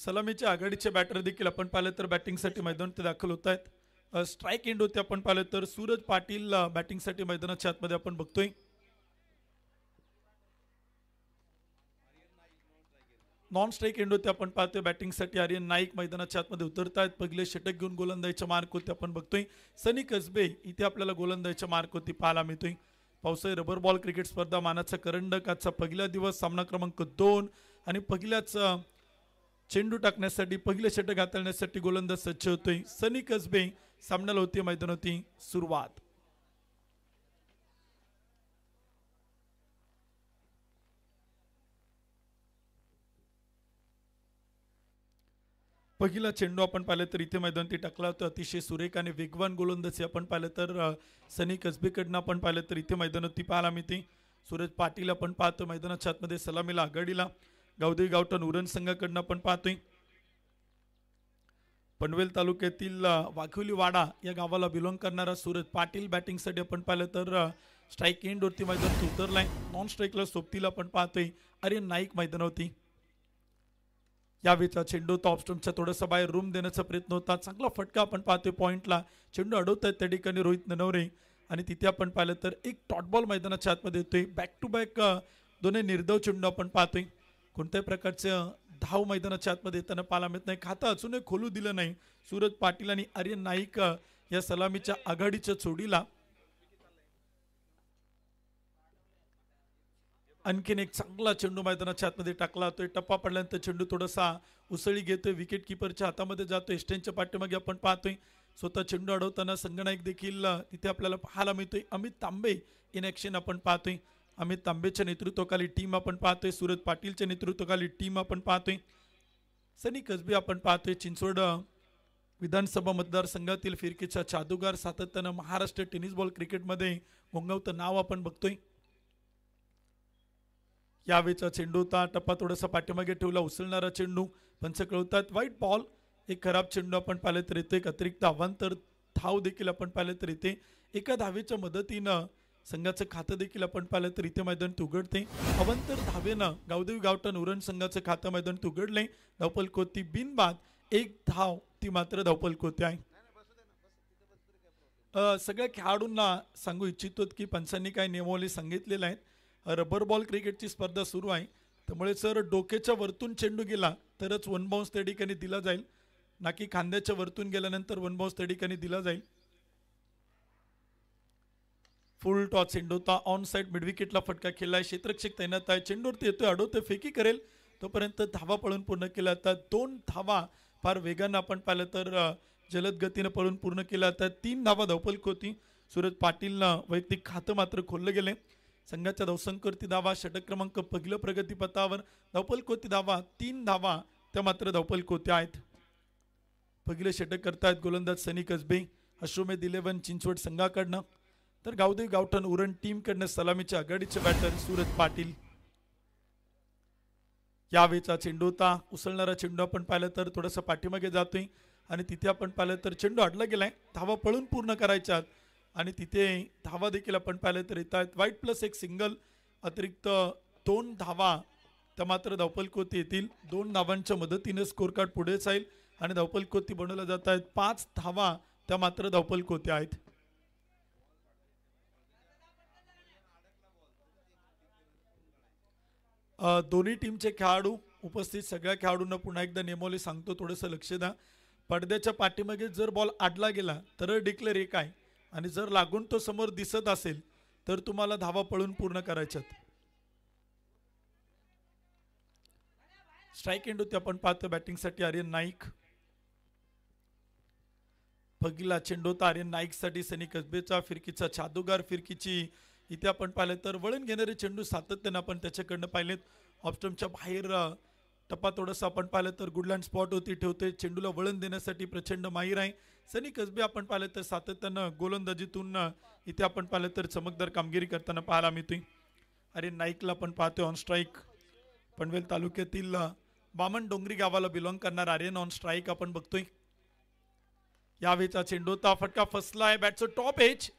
सलामीच्या आघाडीचे बॅटर देखील आपण पाहिलं तर बॅटिंगसाठी मैदानात दाखल होत आहेत. स्ट्राईक एंड होते आपण पाहिलं तर सूरज पाटील बॅटिंगसाठी मैदानाच्या आतमध्ये आपण बघतोय. नॉन स्ट्राईक एंड होते आपण पाहतोय बॅटिंगसाठी आर्यन नाईक मैदानाच्या आतमध्ये उतरतायत. पहिले षटक घेऊन गोलंदाजीच्या मार्क होते आपण बघतोय. सनी कसबे इथे आपल्याला गोलंदाजीच्या मार्क होती पाहायला मिळतोय. पावसाळी रबर बॉल क्रिकेट स्पर्धा मानाचा करंडक आजचा पहिला दिवस सामना क्रमांक 2 आणि पहिल्याच चेंडू टाकण्यासाठी पहिले षटक हाताळण्यासाठी गोलंदाज सज्ज होतोय. सनी कसबे सामन्याला होती मैदानावरती सुरुवात. पहिला चेंडू आपण पाहिलं तर इथे मैदानावरती टाकला होता. अतिशय सुरेख आणि वेगवान गोलंदाजी आपण पाहिलं तर सनी कसबेकडनं आपण पाहिलं तर इथे मैदानावरती पाहायला मिळते. सूरज पाटील आपण पाहतो मैदानाच्या आतमध्ये सलामीला आघाडीला. गावदेवी गावठण उरण संघाकडनं आपण पाहतोय. पनवेल तालुक्यातील वाघोली वाडा या गावाला बिलॉंग करणारा सूरज पाटील बॅटिंगसाठी आपण पाहिलं तर स्ट्राईक एंडवरती मैदानात उतरलाय. नॉन स्ट्राईकला सोबतीला आपण पाहतोय आर्यन नाईक मैदानावरती. यावेळेचा चेंडू तो ऑफस्टम्पच्या थोडासा बाहेर रूम देण्याचा प्रयत्न होता. चांगला फटका आपण पाहतोय पॉइंटला. चेंडू अडवत आहेत त्या ठिकाणी रोहित ननवरे आणि तिथे आपण पाहिलं तर एक डॉट बॉल मैदानाच्या आतमध्ये येतोय. बॅक टू बॅक दोन्ही निर्धाव चेंडू आपण पाहतोय. कोणत्याही प्रकारचं धाव मैदानाच्या आतमध्ये येताना पाहायला मिळत नाही. खातं अजूनही खोलू दिलं नाही सूरज पाटील आणि आर्यन नाईक या सलामीच्या आघाडीच्या जोडीला. आणखीन एक चांगला चेंडू मैदानाच्या आतमध्ये टाकला जातोय. टप्पा पडल्यानंतर चेंडू थोडासा उसळी घेतोय. विकेट किपरच्या हातामध्ये जातोय. स्टेनच्या पाठीमागे आपण पाहतोय स्वतः चेंडू अडवताना संगनायक देखील तिथे आपल्याला पाहायला मिळतोय. अमित तांबे इन ॲक्शन आपण पाहतोय. अमित तांबेच्या नेतृत्वाखाली टीम आपण पाहतोय. सूरज पाटीलच्या नेतृत्वाखाली टीम आपण पाहतोय. सनी कसबे आपण पाहतोय. चिंचवड विधानसभा मतदारसंघातील फिरकीचा जादूगार. सातत्यानं महाराष्ट्र टेनिस बॉल क्रिकेटमध्ये घोंगावतं नाव आपण बघतोय. यावेळेचा चेंडू होता. टप्पा थोडासा पाठीमागे ठेवला. उसळणारा चेंडू. पंच कळवतात व्हाईट बॉल. एक खराब चेंडू आपण पाहिलं तर इथे एक अतिरिक्त अवांतर धाव देखील आपण पाहिलं तर इथे एका धावेच्या मदतीनं संघाचं खातं देखील आपण पाहिलं तर इथे मैदानात उघडते. अवांतर धावेनं गावदेवी गावठण उरण संघाचं खातं मैदानात उघडले. धावपल कोती बिनबाद. एक धाव ती मात्र धावपल कोती आहे. सगळ्या खेळाडूंना सांगू इच्छितो की पंचांनी काय नियमावली सांगितलेल्या आहेत. रबर बॉल क्रिकेटची स्पर्धा सुरू आहे त्यामुळे सर डोक्याच्या वरतून चेंडू गेला तरच वन बाउन्स त्या ठिकाणी दिला जाईल ना की खांद्याच्या वरतून गेल्यानंतर वन बाउन्स त्या ठिकाणी दिला जाईल. फुल टॉस चेंडू होता. ऑन साइड मिड विकेटला फटका खेळलाय. क्षेत्ररक्षक तैनात आहे. चेंडूवरती येतोय. अडवतोय. फेकी करेल तोपर्यंत धावा पळून पूर्ण केल्या जातात. 2 धावा फार वेगानं आपण पाहिलं तर जलद गतीनं पळून पूर्ण केल्या जातात. 3 धावा धावपलक होती. सूरज पाटीलनं वैयक्तिक खातं मात्र खोललं गेले. संघाच्या धावसंख्येवरती धावा. षटक क्रमांक पहिलं प्रगतीपथावर. धावपलक होती धावा. 3 धावा त्या मात्र धावपलक होत्या आहेत. पहिले षटक करतायत गोलंदाज सनी कसबे. अश्वमेध 11 चिंचवड संघाकडनं तर गावदेवी गावठण उरण टीमकडनं सलामीच्या आघाडीचे बॅटर सूरज पाटील. यावेळेचा चेंडू होता. उसळणारा चेंडू आपण पाहिलं तर थोडासा पाठीमागे जातोय आणि तिथे आपण पाहिलं तर चेंडू अडला गेलाय. धावा पळून पूर्ण करायच्यात आणि तिथे धावा देखील आपण पाहिलं तर येत आहेत. वाईट प्लस एक सिंगल. अतिरिक्त 2 धावा त्या मात्र धावपलकोती येतील. 2 धावांच्या मदतीने स्कोर कार्ड पुढे जाईल आणि धावपलकोती बनवल्या जात आहेत. 5 धावा त्या मात्र धावपलकोती आहेत. दोन्ही टीमचे खेळाडू उपस्थित सगळ्या खेळाडूंना पुन्हा एकदा नियमावली सांगतो थोडंसं लक्ष द्या. पडद्याच्या पाठीमागे जर बॉल आडला गेला तर डिक्लेअर एक आहे आणि जर लागून तो समोर दिसत असेल तर तुम्हाला धावा पळून पूर्ण करायच्यात. स्ट्राईक एंड होती आपण पाहतो बॅटिंगसाठी आर्यन नाईक. पहिला चेंडू होता आर्यन नाईकसाठी सनी कसबेचा. फिरकीचा जादूगार. फिरकीची इथे आपण पाहिलं तर वळण घेणारे चेंडू सातत्यानं आपण त्याच्याकडनं पाहिलेत. ऑफस्टम्पच्या बाहेर टप्पा थोडंसं आपण पाहिलं तर गुडलँड स्पॉट होती ठेवते. चेंडूला वळण देण्यासाठी प्रचंड माहीर आहे. सनी कसबे आपण पाहिलं तर सातत्यानं गोलंदाजीतून इथे आपण पाहिलं तर चमकदार कामगिरी करताना पाहायला मिळतोय. अरे नाईकला आपण पाहतोय ऑन स्ट्राईक. पनवेल तालुक्यातील बामण डोंगरी गावाला बिलॉंग करणार आर्यन ऑन स्ट्राईक आपण बघतोय. यावेळेचा चेंडू होता. फटका फसलाय. बॅटचं टॉप एज.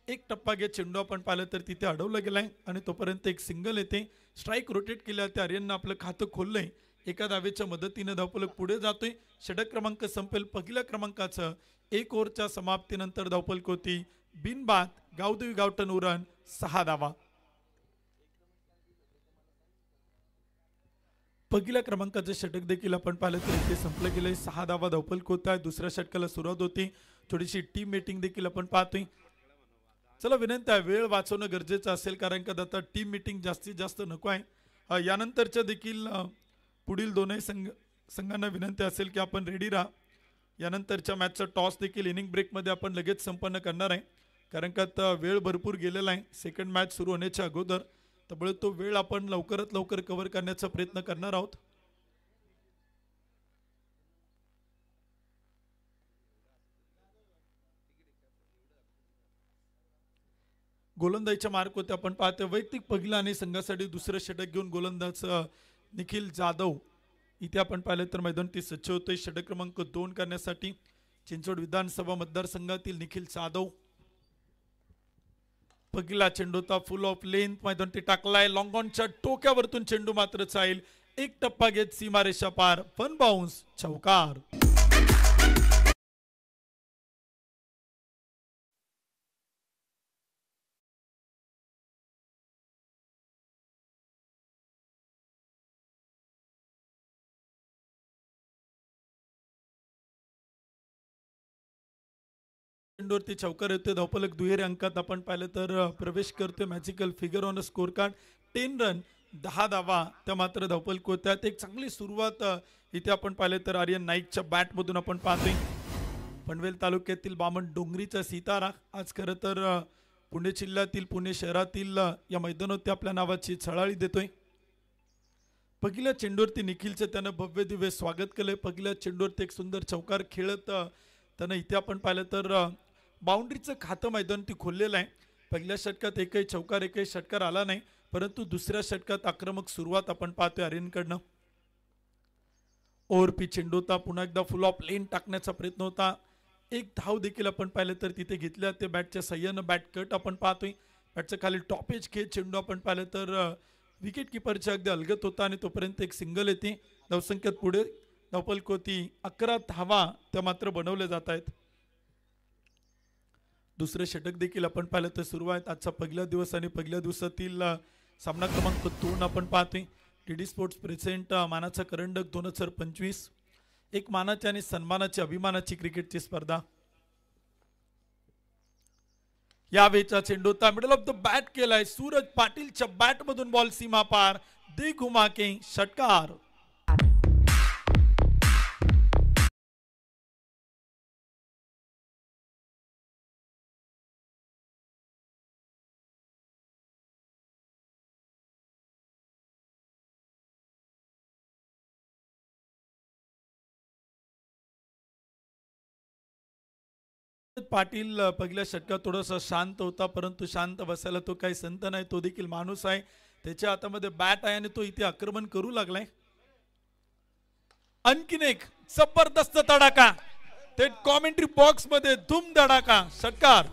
एक टप्पा घेत चेंडू आपण पाहिलं तर तिथे अडवलं गेलाय आणि तोपर्यंत एक सिंगल येते. स्ट्राईक रोटेट केल्या त्या आर्यननं आपलं खातं खोललंय. एका धावेच्या मदतीने धावफलक पुढे जातोय. षटक क्रमांक संपेल. पहिल्या क्रमांकाचं 1 ओव्हरच्या समाप्तीनंतर धावफलक होती बिनबाद. गावदेवी गावठण उरण 6 धावा. पहिल्या क्रमांकाचे षटक देखील आपण पाहिलं तर इथे संपलं गेलंय. 6 धावा धावफलक होत आहे. दुसऱ्या षटकाला सुरुवात होती. थोडीशी टीम मीटिंग देखील आपण पाहतोय. चला विनंती आहे, वेळ वाचवणं गरजेचं असेल कारण का आता टीम मीटिंग जास्तीत जास्त नको आहे. यानंतरच्या देखील पुढील दोनही संघांना विनंती असेल की आपण रेडी राहा. यानंतरच्या मॅचचा टॉस देखील इनिंग ब्रेकमध्ये आपण लगेच संपन्न करणार आहे कारण का आता वेळ भरपूर गेलेला आहे सेकंड मॅच सुरू होण्याच्या अगोदर. त्यामुळे तो वेळ आपण लवकरात लवकर कव्हर करण्याचा प्रयत्न करणार आहोत. गोलंदाजीच्या मार्क होते आपण पाहतो. वैयक्तिक पहिला आणि संघासाठी दुसरं षटक घेऊन गोलंदाज निखिल जाधव इथे आपण पाहिलं तर मैदानावरती सज्ज होते. षटक क्रमांक 2 करण्यासाठी चिंचवड विधानसभा मतदारसंघातील निखिल जाधव. पहिला चेंडूचा फुल ऑफ लेंथ मैदानावरती टाकलाय. लॉंग ऑनच्या टोक्यावरतून चेंडू मात्र चाईल. एक टप्पा घेत सीमारेषा पार. फन बाउन्स चौकार. चेंडूवरती चौकार येतोय. धावफलक दुहेरी अंकात आपण पाहिलं तर प्रवेश करतोय. Magical figure on a score card. 10 run 10 धावा त्या मात्र धावफलक होत्यात. एक चांगली सुरुवात इथे आपण पाहिलं तर आर्यन नाईकच्या बॅटमधून आपण पाहतोय. पनवेल तालुक्यातील बामण डोंगरीचा सितारा आज खरं तर पुणे जिल्ह्यातील पुणे शहरातील या मैदानावरती आपल्या नावाची छळाळी देतोय. पहिल्या चेंडूवरती निखिलचं त्यानं भव्य दिव्य स्वागत केलंय. पहिल्या चेंडूवरती एक सुंदर चौकार खेळत त्यानं इथे आपण पाहिलं तर बाउंड्रीचं खातं मैदानावरती खोललेलं आहे. पहिल्या षटकात एकही चौकार एकही षटकार आला नाही परंतु दुसऱ्या षटकात आक्रमक सुरुवात आपण पाहतोय आर्यनकडनं. ओव्हर पी चेंडू होता. पुन्हा एकदा फुल ऑफ लेन टाकण्याचा प्रयत्न होता. एक धाव देखील आपण पाहिलं तर तिथे घेतल्या. ते बॅटच्या सहाय्यानं बॅट कट आपण पाहतोय. बॅटचं खाली टॉपेज खेळ चेंडू आपण पाहिलं तर विकेट किपरच्या अगदी अलगत होता आणि तोपर्यंत एक सिंगल येते. धावसंख्येत पुढे धावफलक होती 11 धावा त्या मात्र बनवल्या जात आहेत. दुसरे षटक देखील आपण पाहिलं तर सुरू आहेत. आजचा पहिला दिवस आणि पहिल्या दिवसातील सामना क्रमांक 2 आपण पाहतोय. टीडी स्पोर्ट्स प्रेझेंट मानाचा करंडक 2025. एक मानाची आणि सन्मानाची अभिमानाची क्रिकेटची स्पर्धा. यावेळचा चेंडू होता मिडल ऑफ द बॅट केलाय. सूरज पाटीलच्या बॅट मधून बॉल सीमा पार. दे घुमा के षटकार. पाटील पहिल्या षटकात थोडासा शांत होता परंतु शांत बसायला तो काही संत नाही. तो देखील माणूस आहे. त्याच्या हातामध्ये बॅट आहे आणि तो इथे आक्रमण करू लागलाय. आणखीन एक जबरदस्त तडाखा. ते कॉमेंट्री बॉक्स मध्ये धूम धडाका. षटकार.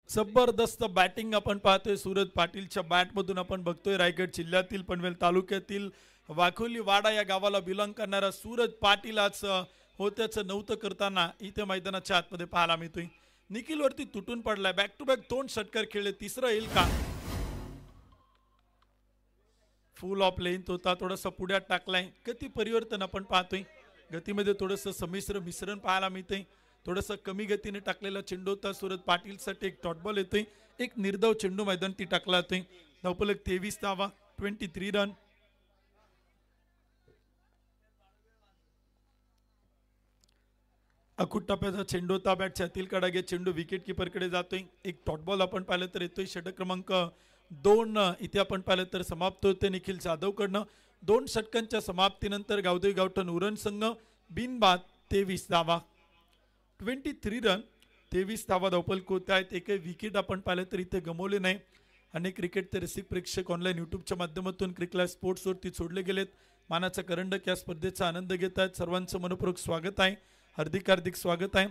जबरदस्त बॅटिंग आपण पाहतोय सूरज पाटीलच्या बॅटमधून आपण बघतोय. रायगड जिल्ह्यातील पनवेल तालुक्यातील वाघोली वाडा या गावाला बिलॉंग करणारा सूरज पाटील आज होत्याचं नव्हतं करताना इथे मैदानाच्या आतमध्ये पाहायला मिळतोय. निखिल वरती तुटून पडलाय. बॅक टू बॅक 2 षटकार खेळले. तिसरं येईल का? फुल ऑफ लेंथ होता. थोडासा पुढ्यात टाकलाय. गती परिवर्तन आपण पाहतोय. गतीमध्ये थोडंसं संमिश्र मिश्रण पाहायला मिळतंय. थोडंसं कमी गतीने टाकलेला चेंडू होता. सूरज पाटीलसाठी एक डॉट बॉल येतोय. एक निर्धाव चेंडू मैदानावरती टाकला जातोय. धावफलक 23 धावा 23 रन. अकुट टप्प्याचा चेंडू होता. बॅटच्या आतील कडा घेत चेंडू विकेट किपरकडे जातोय. एक डॉट बॉल आपण पाहिलं तर येतोय. षटक क्रमांक 2 इथे आपण पाहिलं तर समाप्त होते निखिल जाधवकडनं. 2 षटकांच्या समाप्तीनंतर गावदेवी गावठण उरण संघ बिनबाद 23 धावा 23 रन 23 धावा धावफलक होत आहेत. एकही विकेट आपण पाहिलं तर इथे गमवले नाही. अनेक क्रिकेटचे रसिक प्रेक्षक ऑनलाईन यूट्यूबच्या माध्यमातून क्रिकलाईव्ह स्पोर्ट्सवरती सोडले गेलेत. मानाचा करंडक या स्पर्धेचा आनंद घेत आहेत. सर्वांचं मनपूर्वक स्वागत आहे. हार्दिक स्वागत आहे.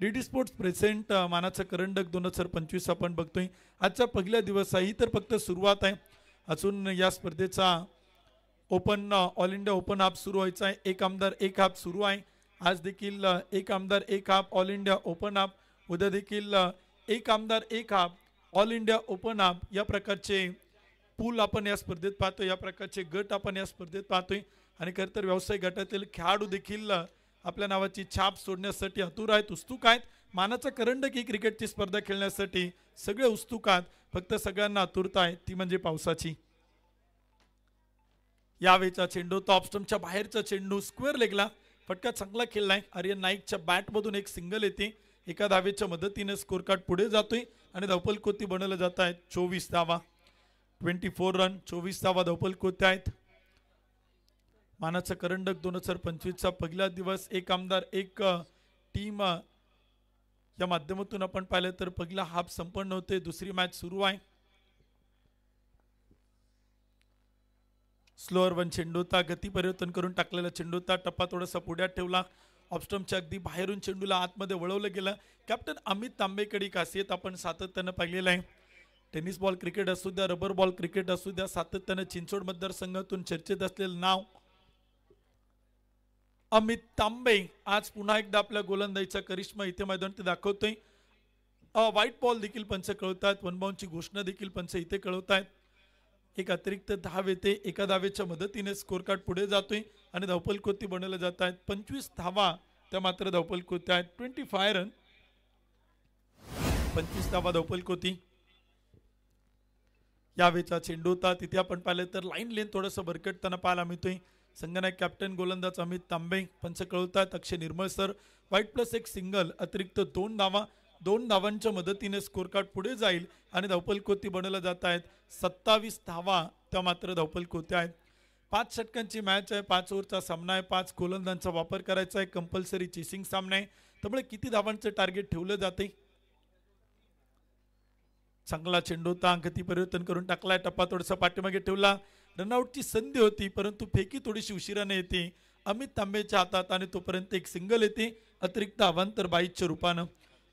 डीडी स्पोर्ट्स प्रेझेंट मानाचा करंडक 2025 आपण बघतोय. आजचा पहिला दिवस आहे, ही तर फक्त सुरुवात आहे. अजून या स्पर्धेचा ऑल इंडिया ओपन हाफ सुरू व्हायचा आहे. एक आमदार एक हाफ सुरू आहे. आज देखील एक आमदार एक half all India open half, उद्या देखील एक आमदार एक half all India open half या प्रकारचे पूल आपण या स्पर्धेत पाहतोय, या प्रकारचे गट आपण या स्पर्धेत पाहतोय. आणि खरं तर व्यावसायिक गटातील खेळाडू देखील आपल्या नावाची छाप सोडण्यासाठी आतुर आहेत, उत्सुक आहेत. मानाचा करंडक ही क्रिकेटची स्पर्धा खेळण्यासाठी सगळे उत्सुक आहेत. फक्त सगळ्यांना आतुरता आहे, ती म्हणजे पावसाची. यावेळचा चेंडू तो ऑफस्टंपच्या बाहेरचा चेंडू स्क्वेअर लेगला फटका चांगला खेळलाय. आर्यन नाईकच्या बॅटमधून एक सिंगल येते. एका धावेच्या मदतीने स्कोर कार्ड पुढे जातोय आणि धावपल कोती बनवलं जात आहेत. 24 धावा, 24 रन, 24 धावा धावपल कोत्या आहेत. मानाचा करंडक 2025चा पहिला दिवस, एक आमदार एक टीम या माध्यमातून आपण पाहिलं तर पहिला हाफ संपन्न होते. दुसरी मॅच सुरू आहे. स्लोअर वन चेंडूता गती परिवर्तन करून टाकलेला चेंडूता टप्पा थोडासा पुढ्यात ठेवला. ऑफस्टंपच्या अगदी बाहेरून चेंडूला आतमध्ये वळवलं गेलं. कॅप्टन अमित तांबेकडे खासियत आपण सातत्यानं पाहिलेलं आहे. टेनिस बॉल क्रिकेट असू द्या, रबर बॉल क्रिकेट असू द्या, सातत्यानं चिंचवड मतदारसंघातून चर्चेत असलेलं नाव अमित तांबे आज पुन्हा एकदा आपल्या गोलंदाजीचा करिश्मा इथे मैदानात दाखवतोय. व्हाईट बॉल देखील पंच कळवतात, वन बाउंडची घोषणा देखील पंच इथे कळवतायत. एक अतिरिक्त धाव येते. एका धावेच्या मदतीने स्कोर कार्ड पुढे जातोय आणि धावपल कोती बनवल्या जात आहेत. 25 धावा त्या मात्र धावपल कोत्या आहेत. 25 रन, 25 धावा धावपल कोती. यावेळचा चेंडू होता तिथे आपण पाहिलं तर लाईन लेन थोडंसं भरकटताना पाहायला मिळतोय. संघनायक कॅप्टन गोलंदाज अमित तांबे, पंच कळवतात अक्षय निर्मळ सर. व्हाईट प्लस एक सिंगल, अतिरिक्त 2 धावा, 2 धावांच्या मदतीने स्कोर कार्ड पुढे जाईल आणि धावपल कोती बनवल्या जात आहेत. 27 धावा त्या मात्र धावपल कोत्या आहेत. 5 षटकांची मॅच आहे, 5 ओव्हरचा सामना आहे, 5 गोलंदाजांचा वापर करायचा आहे, कंपल्सरी चेसिंग सामना आहे. त्यामुळे किती धावांचं टार्गेट ठेवलं जाते. चांगला चेंडू होता, गती परिवर्तन करून टाकलाय, टप्पा थोडासा पाठीमागे ठेवला. रनआउटची संधी होती परंतु फेकी थोडीशी उशिराने येते अमित तांबेच्या हातात आणि तोपर्यंत एक सिंगल येते. अतिरिक्त अवांतर 22च्या रूपानं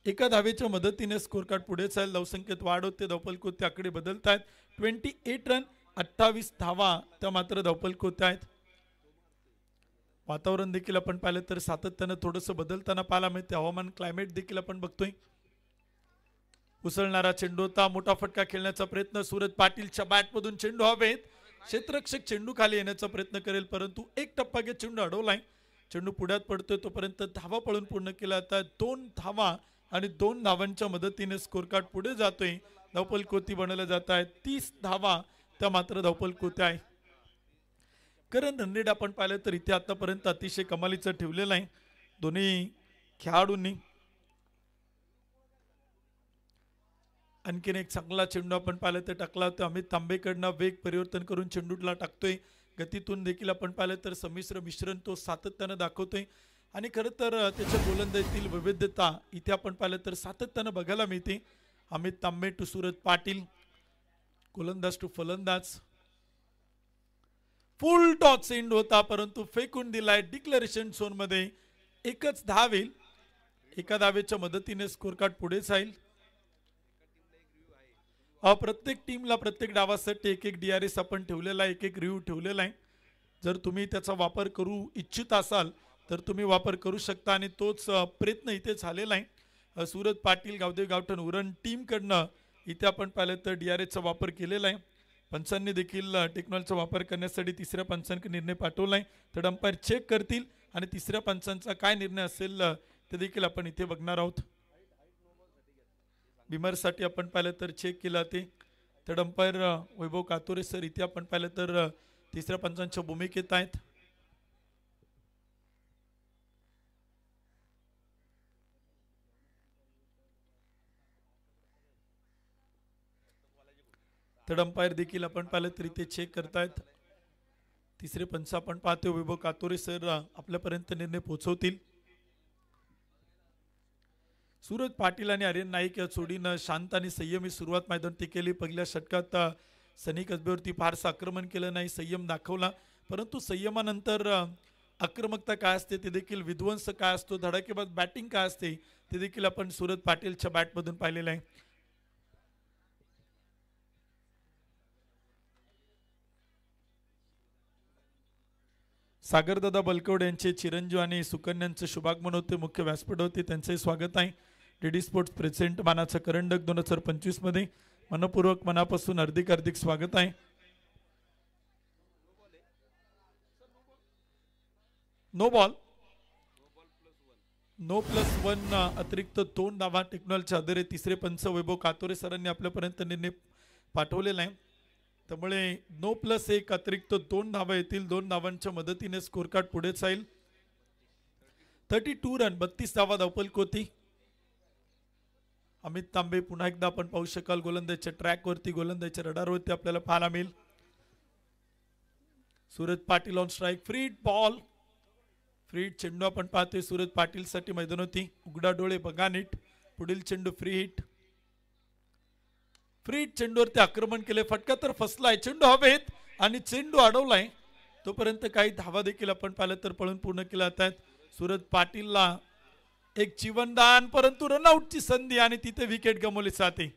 एका धावेच्या मदतीने स्कोर कार्ड पुढे चालेल. धावसंख्येत वाढ होते. धावपल कोते आकडे बदलत आहेत. 28 रन, 28 धावा त्या मात्र धावपल कोत्या आहेत. वातावरण देखील आपण पाहिलं तर सातत्यानं थोडंसं बदलताना पाहायला मिळते. हवामान क्लायमेट देखील आपण बघतोय. उसळणारा चेंडू होता, मोठा फटका खेळण्याचा प्रयत्न. सूरज पाटीलच्या बॅटमधून चेंडू हवेत. क्षेत्ररक्षक चेंडू खाली येण्याचा प्रयत्न करेल परंतु एक टप्पा घेत चेंडू अडवलाय. चेंडू पुढ्यात पडतोय तोपर्यंत धावा पळून पूर्ण केला जातात. 2 धावा आणि 2 धावांच्या मदतीने स्कोर कार्ड पुढे जातोय. धावपल कोती बनवल्या जात आहेत. 30 धावा त्या मात्र धावपल कोत्या आहे. करण रन रेट आपण पाहिलं तर इथे आतापर्यंत अतिशय कमालीचं ठेवलेलं आहे दोन्ही खेळाडूंनी. आणखीन एक चांगला चेंडू आपण पाहिलं तर टाकला होता अमित तांबेकडनं. वेग परिवर्तन करून चेंडूला टाकतोय. गतीतून देखील आपण पाहिलं तर संमिश्र मिश्रण तो सातत्यानं दाखवतोय आणि खरं तर त्याच्या गोलंदाजीतील विविधता इथे आपण पाहिलं तर सातत्यानं बघायला मिळते. अमित तांबे टू सूरज पाटील, गोलंदाज टू फलंदाज. फुल टॉस एंड होता परंतु फेकून दिलाय. डिक्लेरेशन झोन मध्ये एकच धाव येईल. एका धावेच्या मदतीने स्कोर कार्ड पुढे जाईल. प्रत्येक टीमला प्रत्येक डावासाठी एक एक DRS आपण ठेवलेला आहे, एक एक रिव्ह्यू ठेवलेला आहे. जर तुम्ही त्याचा वापर करू इच्छित असाल तर तुम्ही वापर करू शकता आणि तोच प्रयत्न इथे झालेला आहे. सूरज पाटील, गावदेव गावठण उरण टीमकडनं इथे आपण पाहिलं तर DRSचा वापर केलेला आहे. पंचांनी देखील टेक्नॉलॉजीचा वापर करण्यासाठी तिसऱ्या पंचांकडे निर्णय पाठवला आहे. थर्ड अंपायर चेक करतील आणि तिसऱ्या पंचांचा काय निर्णय असेल ते देखील आपण इथे बघणार आहोत. बिमरसाठी आपण पाहिलं तर चेक केला ते थर्ड अंपायर वैभव कातोरे सर इथे आपण पाहिलं तर तिसऱ्या पंचांच्या भूमिकेत आहेत. थर्ड अंपायर देखील आपण पाहिलं तर इथे चेक करतायत. तिसरे पंच आपण पाहतो वैभव कातोरे सर आपल्यापर्यंत निर्णय पोहोचवतील. सूरज पाटील आणि आर्यन नाईक या जोडीनं शांत आणि संयमी सुरुवात मैदानात केली. पहिल्या षटकात सनी कसबेवरती फारसं आक्रमण केलं नाही, संयम दाखवला परंतु संयमानंतर आक्रमकता काय असते ते देखील, विध्वंस काय असतो, धडाकेबाज बॅटिंग काय असते ते देखील आपण सूरज पाटीलच्या बॅटमधून पाहिलेलं आहे. सागरदादा बलकवडे यांचे चिरंजीव आणि सुकन्यांचे शुभागमन होते, मुख्य व्यासपीठ होते, त्यांचंही स्वागत आहे. डीडी स्पोर्ट्स प्रेझेंट मानाचा करंडक 2025 मध्ये मनपूर्वक मनापासून हार्दिक हार्दिक स्वागत आहे. No ball, no plus one, अतिरिक्त 2 धावा टेक्नॉलच्या आधारे तिसरे पंच वैभव कातोरे सरांनी आपल्यापर्यंत निर्णय पाठवलेला आहे. त्यामुळे नो प्लस 1 अतिरिक्त 2 धावा येतील. 2 धावांच्या मदतीने स्कोर कार्ड पुढे जाईल. 32 रन, 32 धावा धावपल होती. अमित तांबे पुन्हा एकदा आपण पाहू शकाल गोलंदाजीच्या ट्रॅकवरती, गोलंदाजीच्या रडारवरती आपल्याला पाहायला मिळेल. Suraj Patil on strike, free ball, free hit चेंडू आपण पाहतोय सूरज पाटील साठी मैदानावरती. उघडा डोळे बघा नीट, पुढील चेंडू फ्री हिट. फ्री हिट चेंडूवरती आक्रमण केले, फटका तर फसलाय, चेंडू हवेत आणि चेंडू अडवलाय. तोपर्यंत काही धावा देखील आपण पाहिलं तर पळून पूर्ण केल्या जातात. सूरज पाटीलला एक जीवनदान, परंतु रनआउटची संधी आणि तिथे विकेट गमावली जाते.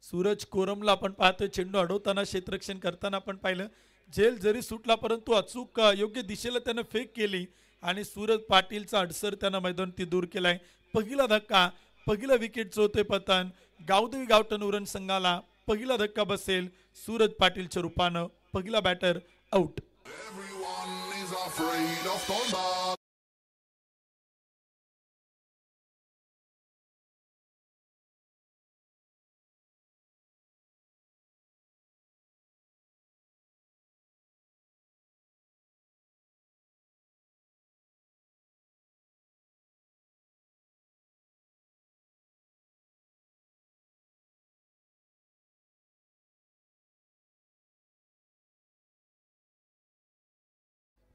सूरज कोरमला आपण पाहतोय चेंडू अडवताना, क्षेत्ररक्षण करताना आपण पाहिलं. झेल जरी सुटला परंतु अचूक योग्य दिशेला त्यानं फेक केली आणि सूरज पाटीलचा अडसर त्यानं मैदानावरती दूर केलाय. पहिला धक्का, पहिला विकेटचं होते पतन. गावदेवी गावठण उरण संघाला पहिला धक्का बसेल सूरज पाटीलच्या रूपानं. पहिला बॅटर आउट.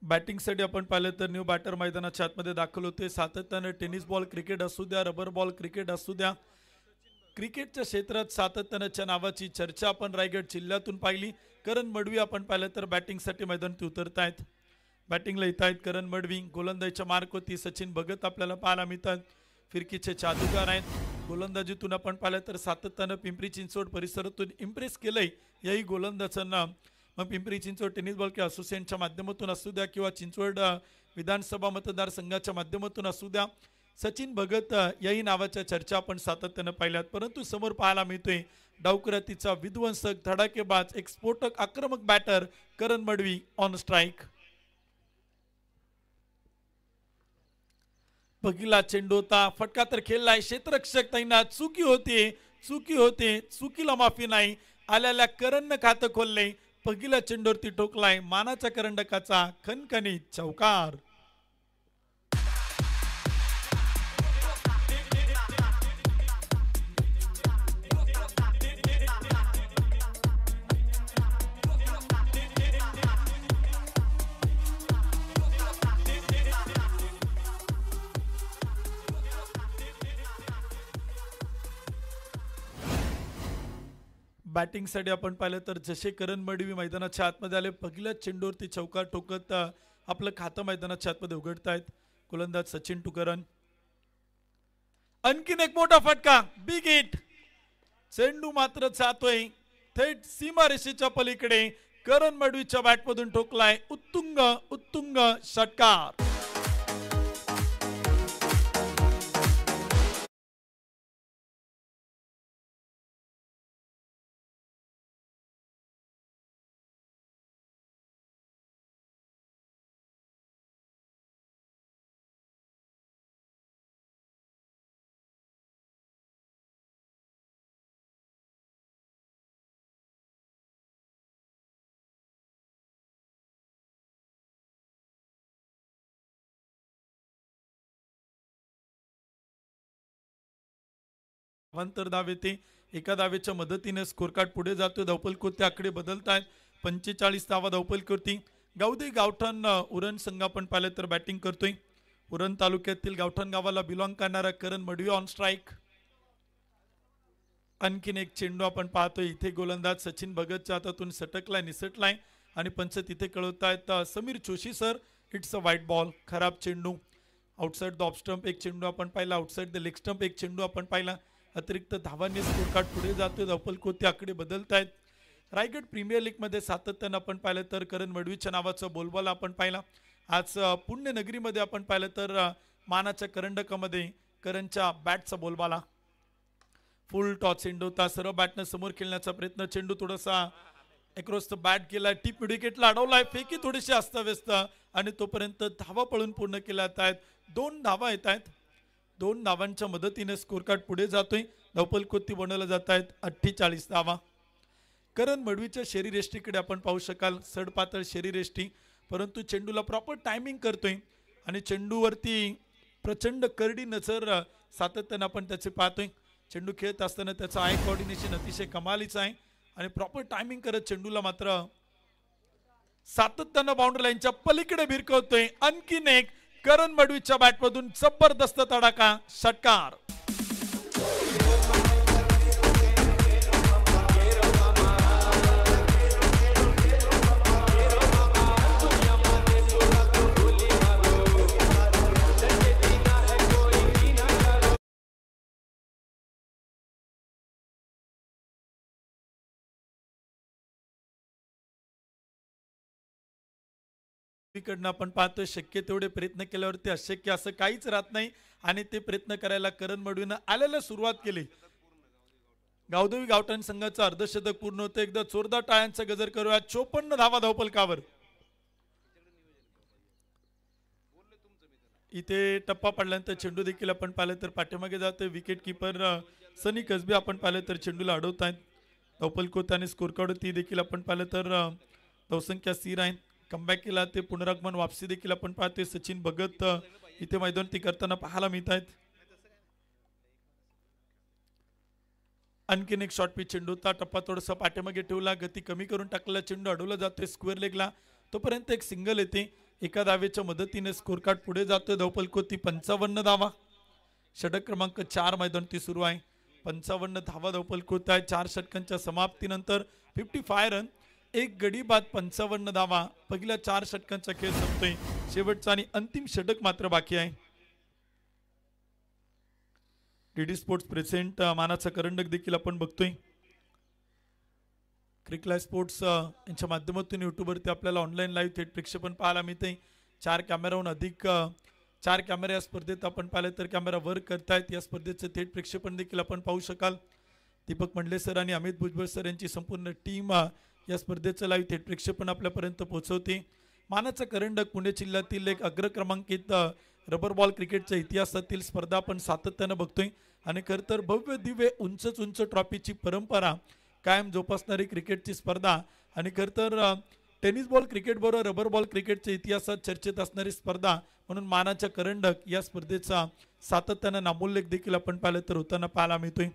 बॅटिंगसाठी आपण पाहिलं तर न्यू बॅटर मैदानाच्या आतमध्ये दाखल होते. सातत्याने टेनिस बॉल क्रिकेट असू द्या, रबर बॉल क्रिकेट असू द्या, क्रिकेटच्या क्षेत्रात सातत्याच्या नावाची चर्चा आपण रायगड जिल्ह्यातून पाहिली. करण मडवी आपण पाहिलं तर बॅटिंगसाठी मैदानात उतरतायत, बॅटिंगला येत आहेत करण मडवी. गोलंदाजीच्या मार्कवरती सचिन भगत आपल्याला पाहायला मिळतात, फिरकीचे जादूगार आहेत. गोलंदाजीतून आपण पाहिलं तर सातत्यानं पिंपरी चिंचवड परिसरातून इम्प्रेस केलंय याही गोलंदाजांना. मग पिंपरी चिंचवड टेनिस बॉल किंवा असोसिएशनच्या माध्यमातून असू द्या किंवा चिंचवड विधानसभा मतदारसंघाच्या माध्यमातून असू द्या, सचिन भगत याही नावाच्या चर्चा आपण सातत्यानं पाहिल्यात. परंतु समोर पाहायला मिळतोय डावकरातीचा विध्वंसक, धडाकेबाज, एक स्फोटक आक्रमक batter Karan Madvi on strike. पहिला चेंडू होता, फटका तर खेळलाय, क्षेत्ररक्षक तैनात. चुकी होते, चुकीला माफी नाही. आल्याला करणनं खातं खोलले, पहिल्या चेंडूवरती ठोकलाय, मानाच्या करंडकाचा खणखणीत चौकार. बॅटिंगसाठी आपण पाहिलं तर जसे करण मडवी मैदानाच्या आतमध्ये आले, पहिल्या चेंडूवरती चौकार ठोकत आपलं खातं मैदानाच्या आतमध्ये उघडतायत गोलंदाज सचिन टुकरण. आणखीन एक मोठा फटका, बिग हिट. चेंडू मात्र जातोय थेट सीमारेषेच्या पलीकडे. करण मडवीच्या बॅटमधून ठोकलाय उत्तुंग षटकार. अंतर धाव येते, एका धावेच्या मदतीने स्कोर कार्ड पुढे जातो. धावपलकृती आकडे बदलतायत. 45 धावा धावपलकृती. गावदे गावठण उरण संघ आपण पाहिलं तर बॅटिंग करतोय. उरण तालुक्यातील गावठण गावाला बिलॉंग करणारा करण मडवी ऑन स्ट्राईक. आणखीन एक चेंडू आपण पाहतोय, इथे गोलंदाज सचिन भगतच्या हातातून सटकलाय, निसटलाय आणि पंच तिथे कळवतायत Sameer Joshi sir, it's a wide ball, खराब चेंडू. आउटसाइड द ऑफ स्टंप एक चेंडू आपण पाहिला, आउटसाइड द लेग स्टंप एक चेंडू आपण पाहिला. अतिरिक्त धावांनी स्कोर कार्ड पुढे जातोय, धावपल कोते आकडे बदलत आहेत. रायगड प्रीमियर लीगमध्ये सातत्यानं आपण पाहिलं तर करण मडवीच्या नावाचा बोलबाला आपण पाहिला. आज पुण्यनगरीमध्ये आपण पाहिलं तर मानाच्या करंडकामध्ये करणच्या बॅटचा बोलबाला. फुल टॉस चेंडू होता, सर्व बॅटनं समोर खेळण्याचा प्रयत्न, चेंडू थोडासा अक्रॉस द बॅट केला, टीप विकेटला अडवलाय, फेकी थोडीशी अस्ताव्यस्त आणि तोपर्यंत धावा पळून पूर्ण केल्या आहेत. 2 धावा येत आहेत, 2 धावांच्या मदतीने स्कोर कार्ड पुढे जातोय. धावपल कोती बनवल्या जात आहेत 48 धावा. करण मडवीच्या शरीरयष्टीकडे आपण पाहू शकाल, सडपातळ शरीरयष्टी, परंतु चेंडूला प्रॉपर टायमिंग करतोय आणि चेंडूवरती प्रचंड करडी नजर सातत्यानं आपण त्याचे पाहतोय. चेंडू खेळत असताना त्याचं आय कोऑर्डिनेशन अतिशय कमालीचं आहे आणि प्रॉपर टायमिंग करत चेंडूला मात्र सातत्यानं बाउंड्री लाईनच्या पलीकडे भिरकवतोय. आणखीन एक करण मडवीच्या बॅटमधून जबरदस्त तडाखा, षटकार. कडनं आपण पाहतोय शक्य तेवढे प्रयत्न केल्यावरती अशक्य असं काहीच राहत नाही आणि ते प्रयत्न करायला करण मडवीनं आलेला सुरुवात केली. गावदेवी गावठाण संघाचं अर्धशतक पूर्ण होतं. एकदा जोरदार टाळ्यांचा गजर करूया. 54 धावा धावपलकावर. इथे टप्पा पडल्यानंतर चेंडू देखील आपण पाहिलं तर पाठीमागे जातोय. विकेट किपर सनी कसबे आपण पाहिलं तर चेंडूला अडवत आहेत. धावपलकोत आणि स्कोर कार्ड ती देखील आपण पाहिलं तर धावसंख्या स्थिर आहे. कमबॅक केला ते पुनरागमन वापसी देखील आपण पाहतोय. सचिन भगत इथे मैदानावरती करताना पाहायला मिळत आहेत. आणखीन एक शॉर्ट पिच चेंडू होता, टप्पा थोडासा पाठीमागे ठेवला, गती कमी करून टाकला, चेंडू अडवला जातोय स्क्वेअर लेगला. तोपर्यंत एक सिंगल येते. एका धावेच्या मदतीने स्कोर कार्ड पुढे जातोय. धावपल कोती 55 धावा. षटक क्रमांक 4 मैदानावरती सुरू आहे. 55 धावा धावपल कोत आहे. 4 षटकांच्या समाप्तीनंतर 55 रन, एक गडी बाद 55 धावा. पहिल्या 4 षटकांचा खेळ संपतोय. शेवटचा आणि अंतिम षटक मात्र बाकी आहे. डीडी स्पोर्ट्स प्रेझेंट मानाचा करंडक देखील आपण बघतोय. क्रिकलाय स्पोर्ट्स यांच्या माध्यमातून युट्यूबवरती आपल्याला ऑनलाईन लाईव्ह थेट प्रक्षेपण पाहायला मिळते. 4 कॅमेराहून अधिक 4 कॅमेरा या स्पर्धेत आपण पाहिलं तर कॅमेरा वर्क करतायत. या स्पर्धेचं थेट प्रक्षेपण देखील आपण पाहू शकाल. दीपक मंडले सर आणि अमित भुजबळ सर यांची संपूर्ण टीम या स्पर्धेचं लाईव्ह थेट प्रक्षेपण आपल्यापर्यंत पोहोचवते. मानाचा करंडक पुणे जिल्ह्यातील एक अग्र क्रमांकित रबर बॉल क्रिकेटच्या इतिहासातील स्पर्धा आपण सातत्यानं बघतोय आणि खरं तर भव्य दिव्य उंच ट्रॉफीची परंपरा कायम जोपासणारी क्रिकेटची स्पर्धा आणि खरं तर टेनिस बॉल क्रिकेट बरोबर रबर बॉल क्रिकेटच्या इतिहासात चर्चेत असणारी स्पर्धा म्हणून मानाच्या करंडक या स्पर्धेचा सातत्यानं नामोल्लेख देखील आपण पाहिलं तर होताना पाहायला मिळतोय.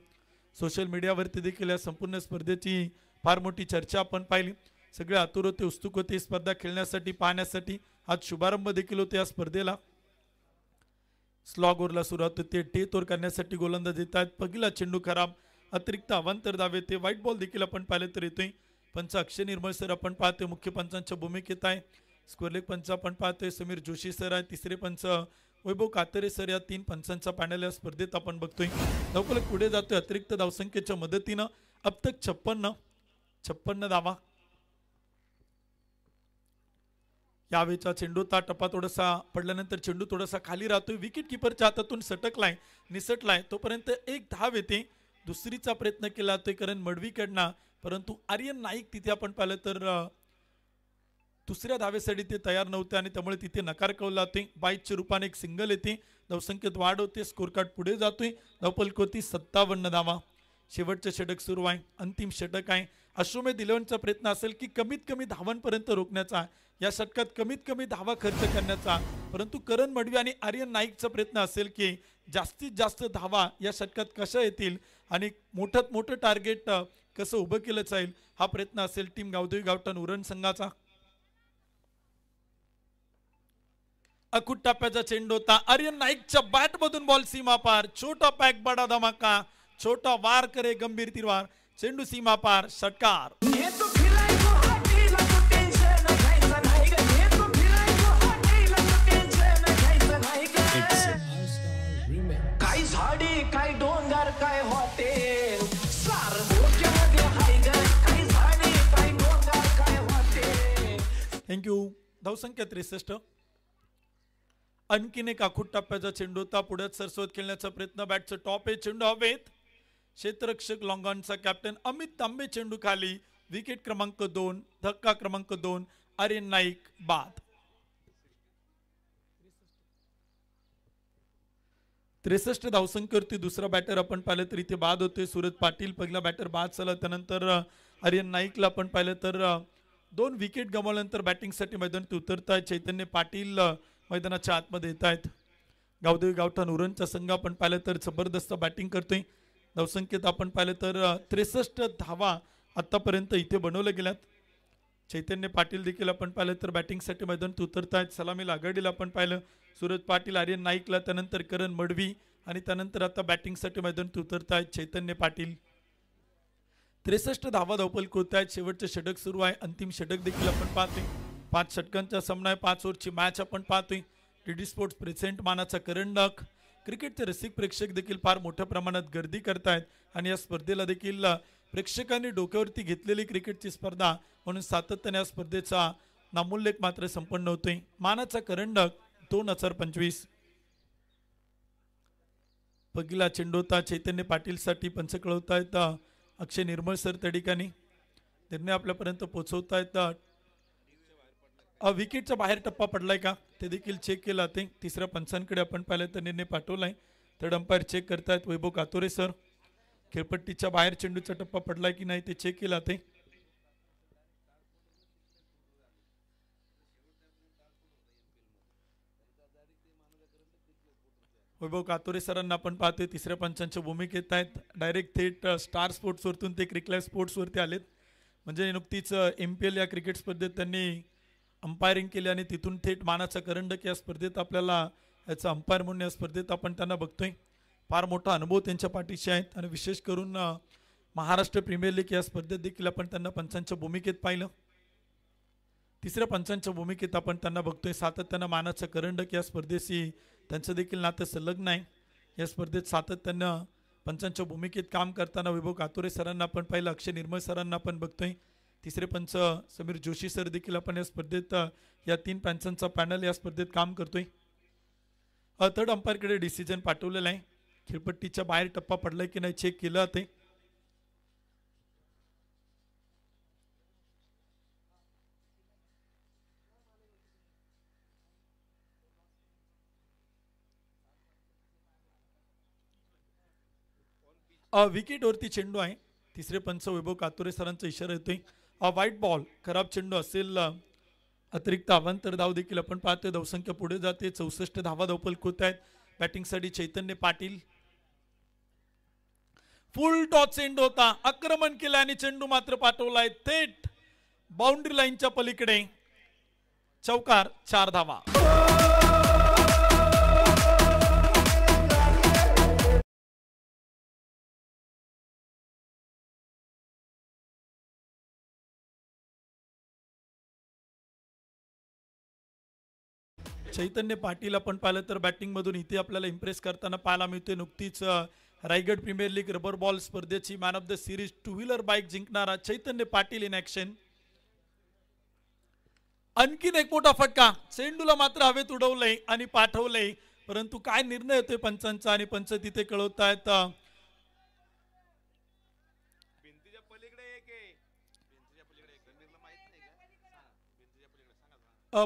सोशल मीडियावरती देखील या संपूर्ण स्पर्धेची फार मोठी चर्चा आपण पाहिली. सगळे आतुर होते, उत्सुक होते स्पर्धा खेळण्यासाठी, पाहण्यासाठी. आज शुभारंभ देखील होते या स्पर्धेला. स्लॉग ओव्हरला सुरुवात होते. टेथ ओव्हर करण्यासाठी गोलंदाज येत आहेत. पहिला चेंडू खराब, अतिरिक्त अवांतर धाव येते. व्हाईट बॉल देखील आपण पाहिलं तर येतोय. पंच अक्षय निर्मळ सर आपण पाहतोय मुख्य पंचांच्या भूमिकेत आहे. स्क्वेअर लेग पंच आपण पाहतोय समीर जोशी सर आहे. तिसरे पंच वैभव कातरे सर. या 3 पंचांचा पॅनल या स्पर्धेत आपण बघतोय. धावफलक पुढे जातोय. अतिरिक्त धावसंख्येच्या मदतीनं अब तक 56 धावा. यावेळचा चेंडू टप्पा थोडासा पडल्यानंतर चेंडू थोडासा खाली राहतोय. विकेट किपरच्या हातातून सटकलाय, निसटलाय. तोपर्यंत एक धाव येते. दुसरीचा प्रयत्न केला तो करण मडवीकडनं, परंतु आर्यन नाईक तिथे आपण पाहिलं तर दुसऱ्या धावेसाठी ते तयार नव्हते आणि त्यामुळे तिथे नकार कळवला जातोय. 22च्या रूपाने एक सिंगल येते. धावसंख्येत वाढ होते. स्कोर कार्ड पुढे जातोय. धावफलक होती 57 धावा. शेवटचं षटक सुरू आहे. अंतिम षटक आहे. अश्वमेध 11चा प्रयत्न असेल की कमीत कमी धावांपर्यंत रोखण्याचा, या षटकात कमीत कमी धावा खर्च करण्याचा. परंतु करण मडवी आणि आर्यन नाईकचा प्रयत्न असेल की जास्तीत जास्त धावा या षटकात कशा येतील आणि मोठ्यात मोठं टार्गेट कसं उभं केलं जाईल, हा प्रयत्न असेल टीम गावदेवी गावठाण उरण संघाचा. अकुट टप्प्याचा चेंडू होता. आर्यन नाईकच्या बॅटमधून बॉल सीमा पार. छोटा पॅक बडा धमाका. छोटा वार करे गंभीर तीरवार. चेंडू सीमा पार. षटकार. थँक्यू. धावसंख्या 63. आणखीन एक आखूट टप्प्याचा चेंडू होता. पुढे सरसवत खेळण्याचा प्रयत्न. बॅटचं टॉप आहे. चेंडू हवेत. क्षेत्ररक्षक लॉंगॉनचा कॅप्टन अमित तांबे चेंडू खाली. विकेट क्रमांक 2. धक्का क्रमांक 2. आर्यन नाईक बाद. 63 धावसंख्येवरती दुसरा बॅटर आपण पाहिलं तर इथे बाद होते. सूरज पाटील पहिला बॅटर बाद झाला. त्यानंतर आर्यन नाईकला आपण पाहिलं तर 2 विकेट गमावल्यानंतर बॅटिंगसाठी मैदानात उतरत आहेत. चैतन्य पाटील मैदानाच्या आतमध्ये येत आहेत. गावदेवी गावठाण उरणचा संघ आपण पाहिलं तर जबरदस्त बॅटिंग करतोय. धावसंख्येत आपण पाहिलं तर 63 धावा आतापर्यंत इथे बनवल्या गेल्यात. चैतन्य पाटील देखील आपण पाहिलं तर बॅटिंगसाठी मैदानात उतरत आहेत. सलामीला आघाडीला आपण पाहिलं सूरज पाटील, आर्यन नाईकला, त्यानंतर करण मडवी आणि त्यानंतर आता बॅटिंगसाठी मैदानात उतरत आहेत चैतन्य पाटील. 63 धावा धावपल होत आहेत. शेवटचे षटक सुरू आहे. अंतिम षटक देखील आपण पाहतोय. 5 षटकांचा सामना आहे. 5 ओव्हरची मॅच आपण पाहतोय. डीडी स्पोर्ट्स प्रेझेंट मानाचा करंडक. क्रिकेटचे रसिक प्रेक्षक देखील फार मोठ्या प्रमाणात गर्दी करतायत आणि या स्पर्धेला देखील प्रेक्षकांनी डोक्यावरती घेतलेली क्रिकेटची स्पर्धा म्हणून सातत्याने या स्पर्धेचा नामोल्लेख मात्र संपन्न होतोय. मानाचा करंडक 2025. पहिला चेंडू होता चैतन्य पाटील साठी. पंच कळवतायत अक्षय निर्मळ सर त्या ठिकाणी निर्णय आपल्यापर्यंत पोहोचवतायत. विकेटच्या बाहेर टप्पा पडलाय का ते देखील चेक केला. ते तिसऱ्या पंचांकडे आपण पाहिलं तर निर्णय पाठवलाय. थर्ड अंपायर चेक करतायत वैभव कातोरे सर. खेळपट्टीच्या बाहेर चेंडूचा टप्पा पडलाय की नाही ते चेक केला. ते वैभव कातोरे सरांना आपण पाहतोय तिसऱ्या पंचांच्या भूमिकेत आहेत. डायरेक्ट थेट स्टार स्पोर्ट्स वरतून ते क्रिकलाईव्ह स्पोर्ट्स वरती आलेत. म्हणजे नुकतीच MPL या क्रिकेट स्पर्धेत त्यांनी अंपायरिंग केली आणि तिथून थेट मानाचा करंडक या स्पर्धेत आपल्याला याचा अंपायर म्हणून या स्पर्धेत आपण त्यांना बघतोय. फार मोठा अनुभव त्यांच्या पाठीशी आहेत आणि विशेष करून महाराष्ट्र प्रीमियर लीग या स्पर्धेत देखील आपण त्यांना पंचांच्या भूमिकेत पाहिलं. तिसऱ्या पंचांच्या भूमिकेत आपण त्यांना बघतोय. सातत्यानं मानाचा करंडक या स्पर्धेशी त्यांचं देखील नातं संलग्न आहे. या स्पर्धेत सातत्यानं पंचांच्या भूमिकेत काम करताना वैभव कातोरे सरांना आपण पाहिलं. अक्षय निर्मळ सरांना आपण बघतोय. तिसरे पंच समीर जोशी सर देखील आपण या स्पर्धेत या 3 पंचांचा पॅनल या स्पर्धेत काम करतोय. थर्ड अंपायरकडे डिसिजन पाठवलेला आहे. खेळपट्टीच्या बाहेर टप्पा पडलाय की नाही चेक केलं ते. विकेटवरती चेंडू आहे. तिसरे पंच वैभव कातोरे सरांचा इशारा येतोय. व्हाईट बॉल खराब चेंडू असेल. अतिरिक्त अवांतर धाव देखील आपण पाहतोय. धावसंख्या पुढे जाते. 64 धावा धावपल होत आहेत. बॅटिंगसाठी चैतन्य पाटील. फुल टॉस चेंडू होता. आक्रमण केलं आणि चेंडू मात्र पाठवलाय थेट बाउंड्री लाईनच्या पलीकडे. चौकार. 4 धावा. चैतन्य पाटील आपण पाहिलं तर बॅटिंग मधून इथे आपल्याला इम्प्रेस करताना पाहायला मिळते. नुकतीच Raigad premier league rubber ball स्पर्धेची man of the series 2 wheeler bike जिंकणारा चैतन्य पाटील इन ऍक्शन. आणखीन एक मोठा फटका. चेंडूला मात्र हवेत उडवलंय आणि पाठवलंय. परंतु काय निर्णय होतोय पंचांचा आणि पंच तिथे कळवतायत.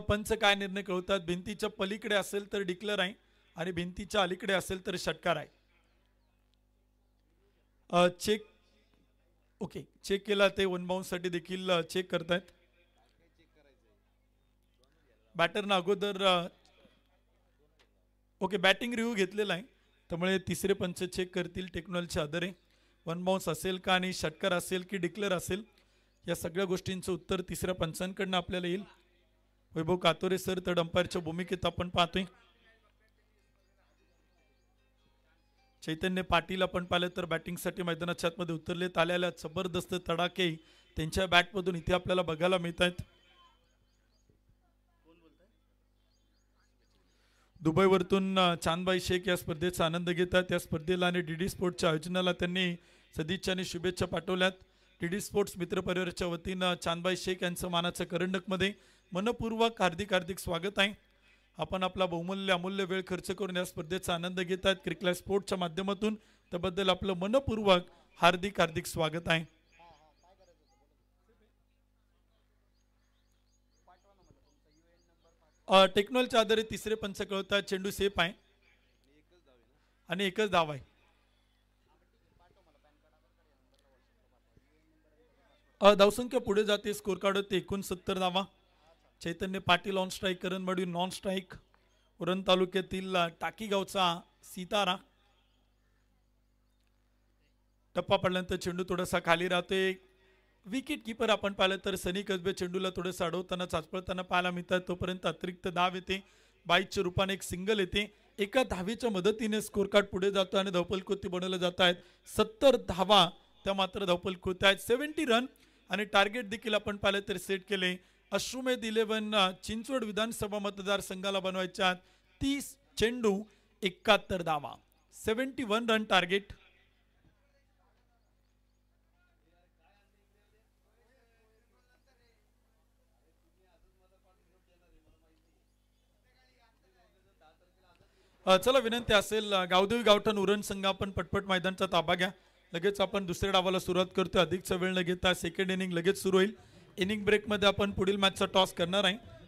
पंच काय निर्णय कळवतात. भिंतीच्या पलीकडे असेल तर डिक्लेअर आहे आणि भिंतीच्या अलीकडे असेल तर षटकार आहे. चेक ओके चेक केला. ते 1 बाउन्स साठी देखील चेक करतायत. बॅटरनं अगोदर ओके बॅटिंग रिव्ह्यू घेतलेला आहे. त्यामुळे तिसरे पंच चेक करतील टेक्नॉलॉजीच्या आधारे 1 बाउन्स असेल का आणि षटकार असेल की डिक्लेअर असेल. या सगळ्या गोष्टींचं उत्तर तिसऱ्या पंचांकडनं आपल्याला येईल. वैभव कातोरे सर थर्ड अंपायरच्या भूमिकेत आपण पाहतोय. चैतन्य पाटील आपण पाहिलं तर बॅटिंगसाठी मैदानाच्या आतमध्ये उतरलेत. आलेल्या जबरदस्त तडाखे त्यांच्या बॅटमधून इथे आपल्याला बघायला मिळत आहेत. दुबईवरतून चांदबाई शेख या स्पर्धेचा आनंद घेतात. या स्पर्धेला आणि डीडी स्पोर्ट्सच्या आयोजनाला त्यांनी सदिच्छा आणि शुभेच्छा पाठवल्यात. डीडी स्पोर्ट्स मित्र परिवाराच्या वतीनं चांदबाई शेख यांचं मानाचं करंडकमध्ये मनपूर्वक हार्दिक हार्दिक स्वागत आहे. आपण आपला बहुमूल्य अमूल्य वेळ खर्च करून या स्पर्धेचा आनंद घेत आहेत क्रिकलाईव्ह स्पोर्ट्सच्या माध्यमातून. त्याबद्दल आपलं मनपूर्वक हार्दिक हार्दिक स्वागत आहे. टेक्नॉलॉजीच्या आधारे तिसरे पंच कळतात. चेंडू सेफ आहे आणि एकच धाव आहे. धावसंख्या पुढे जाते. स्कोर कार्ड होते 69 धावा. Chaitanya Patil on strike, Karan Madvi non strike. Uran तालुक्यातील टाकी गावचा सीतारा. टप्पा पडल्यानंतर चेंडू थोडासा खाली राहतोय. विकेट किपर आपण पाहिलं तर सनी कसबे चेंडूला थोडंसं अडवताना चाचपळताना पाहायला मिळतात. तोपर्यंत अतिरिक्त धाव येते. 22च्या रूपाने एक सिंगल येते. एका धावेच्या मदतीने स्कोर कार्ड पुढे जातो आणि धावफलक बनवले जात आहेत. 70 धावा त्या मात्र धावफलक होत आहेत. 70 रन आणि टार्गेट देखील आपण पाहिलं तर सेट केले. अश्रुमेध 11 चिंचवड विधानसभा मतदारसंघाला बनवायच्या 30 चेंडू 71 धावा. 71 रन टार्गेट. चला विनंती असेल गावदेवी गावठण उरण संघ आपण पटपट मैदानचा ताबा घ्या. लगेच आपण दुसऱ्या डावाला सुरुवात करतोय. अधिकचा वेळ न घेता सेकंड इनिंग लगेच सुरू होईल. इनिंग ब्रेक मध्ये आपण पुढील मॅचचा टॉस करणार आहे.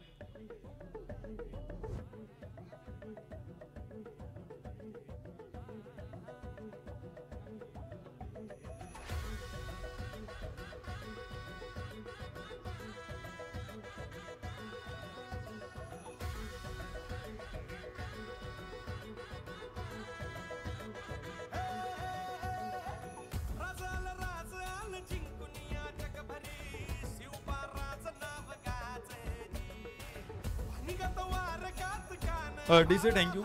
DJ thank you.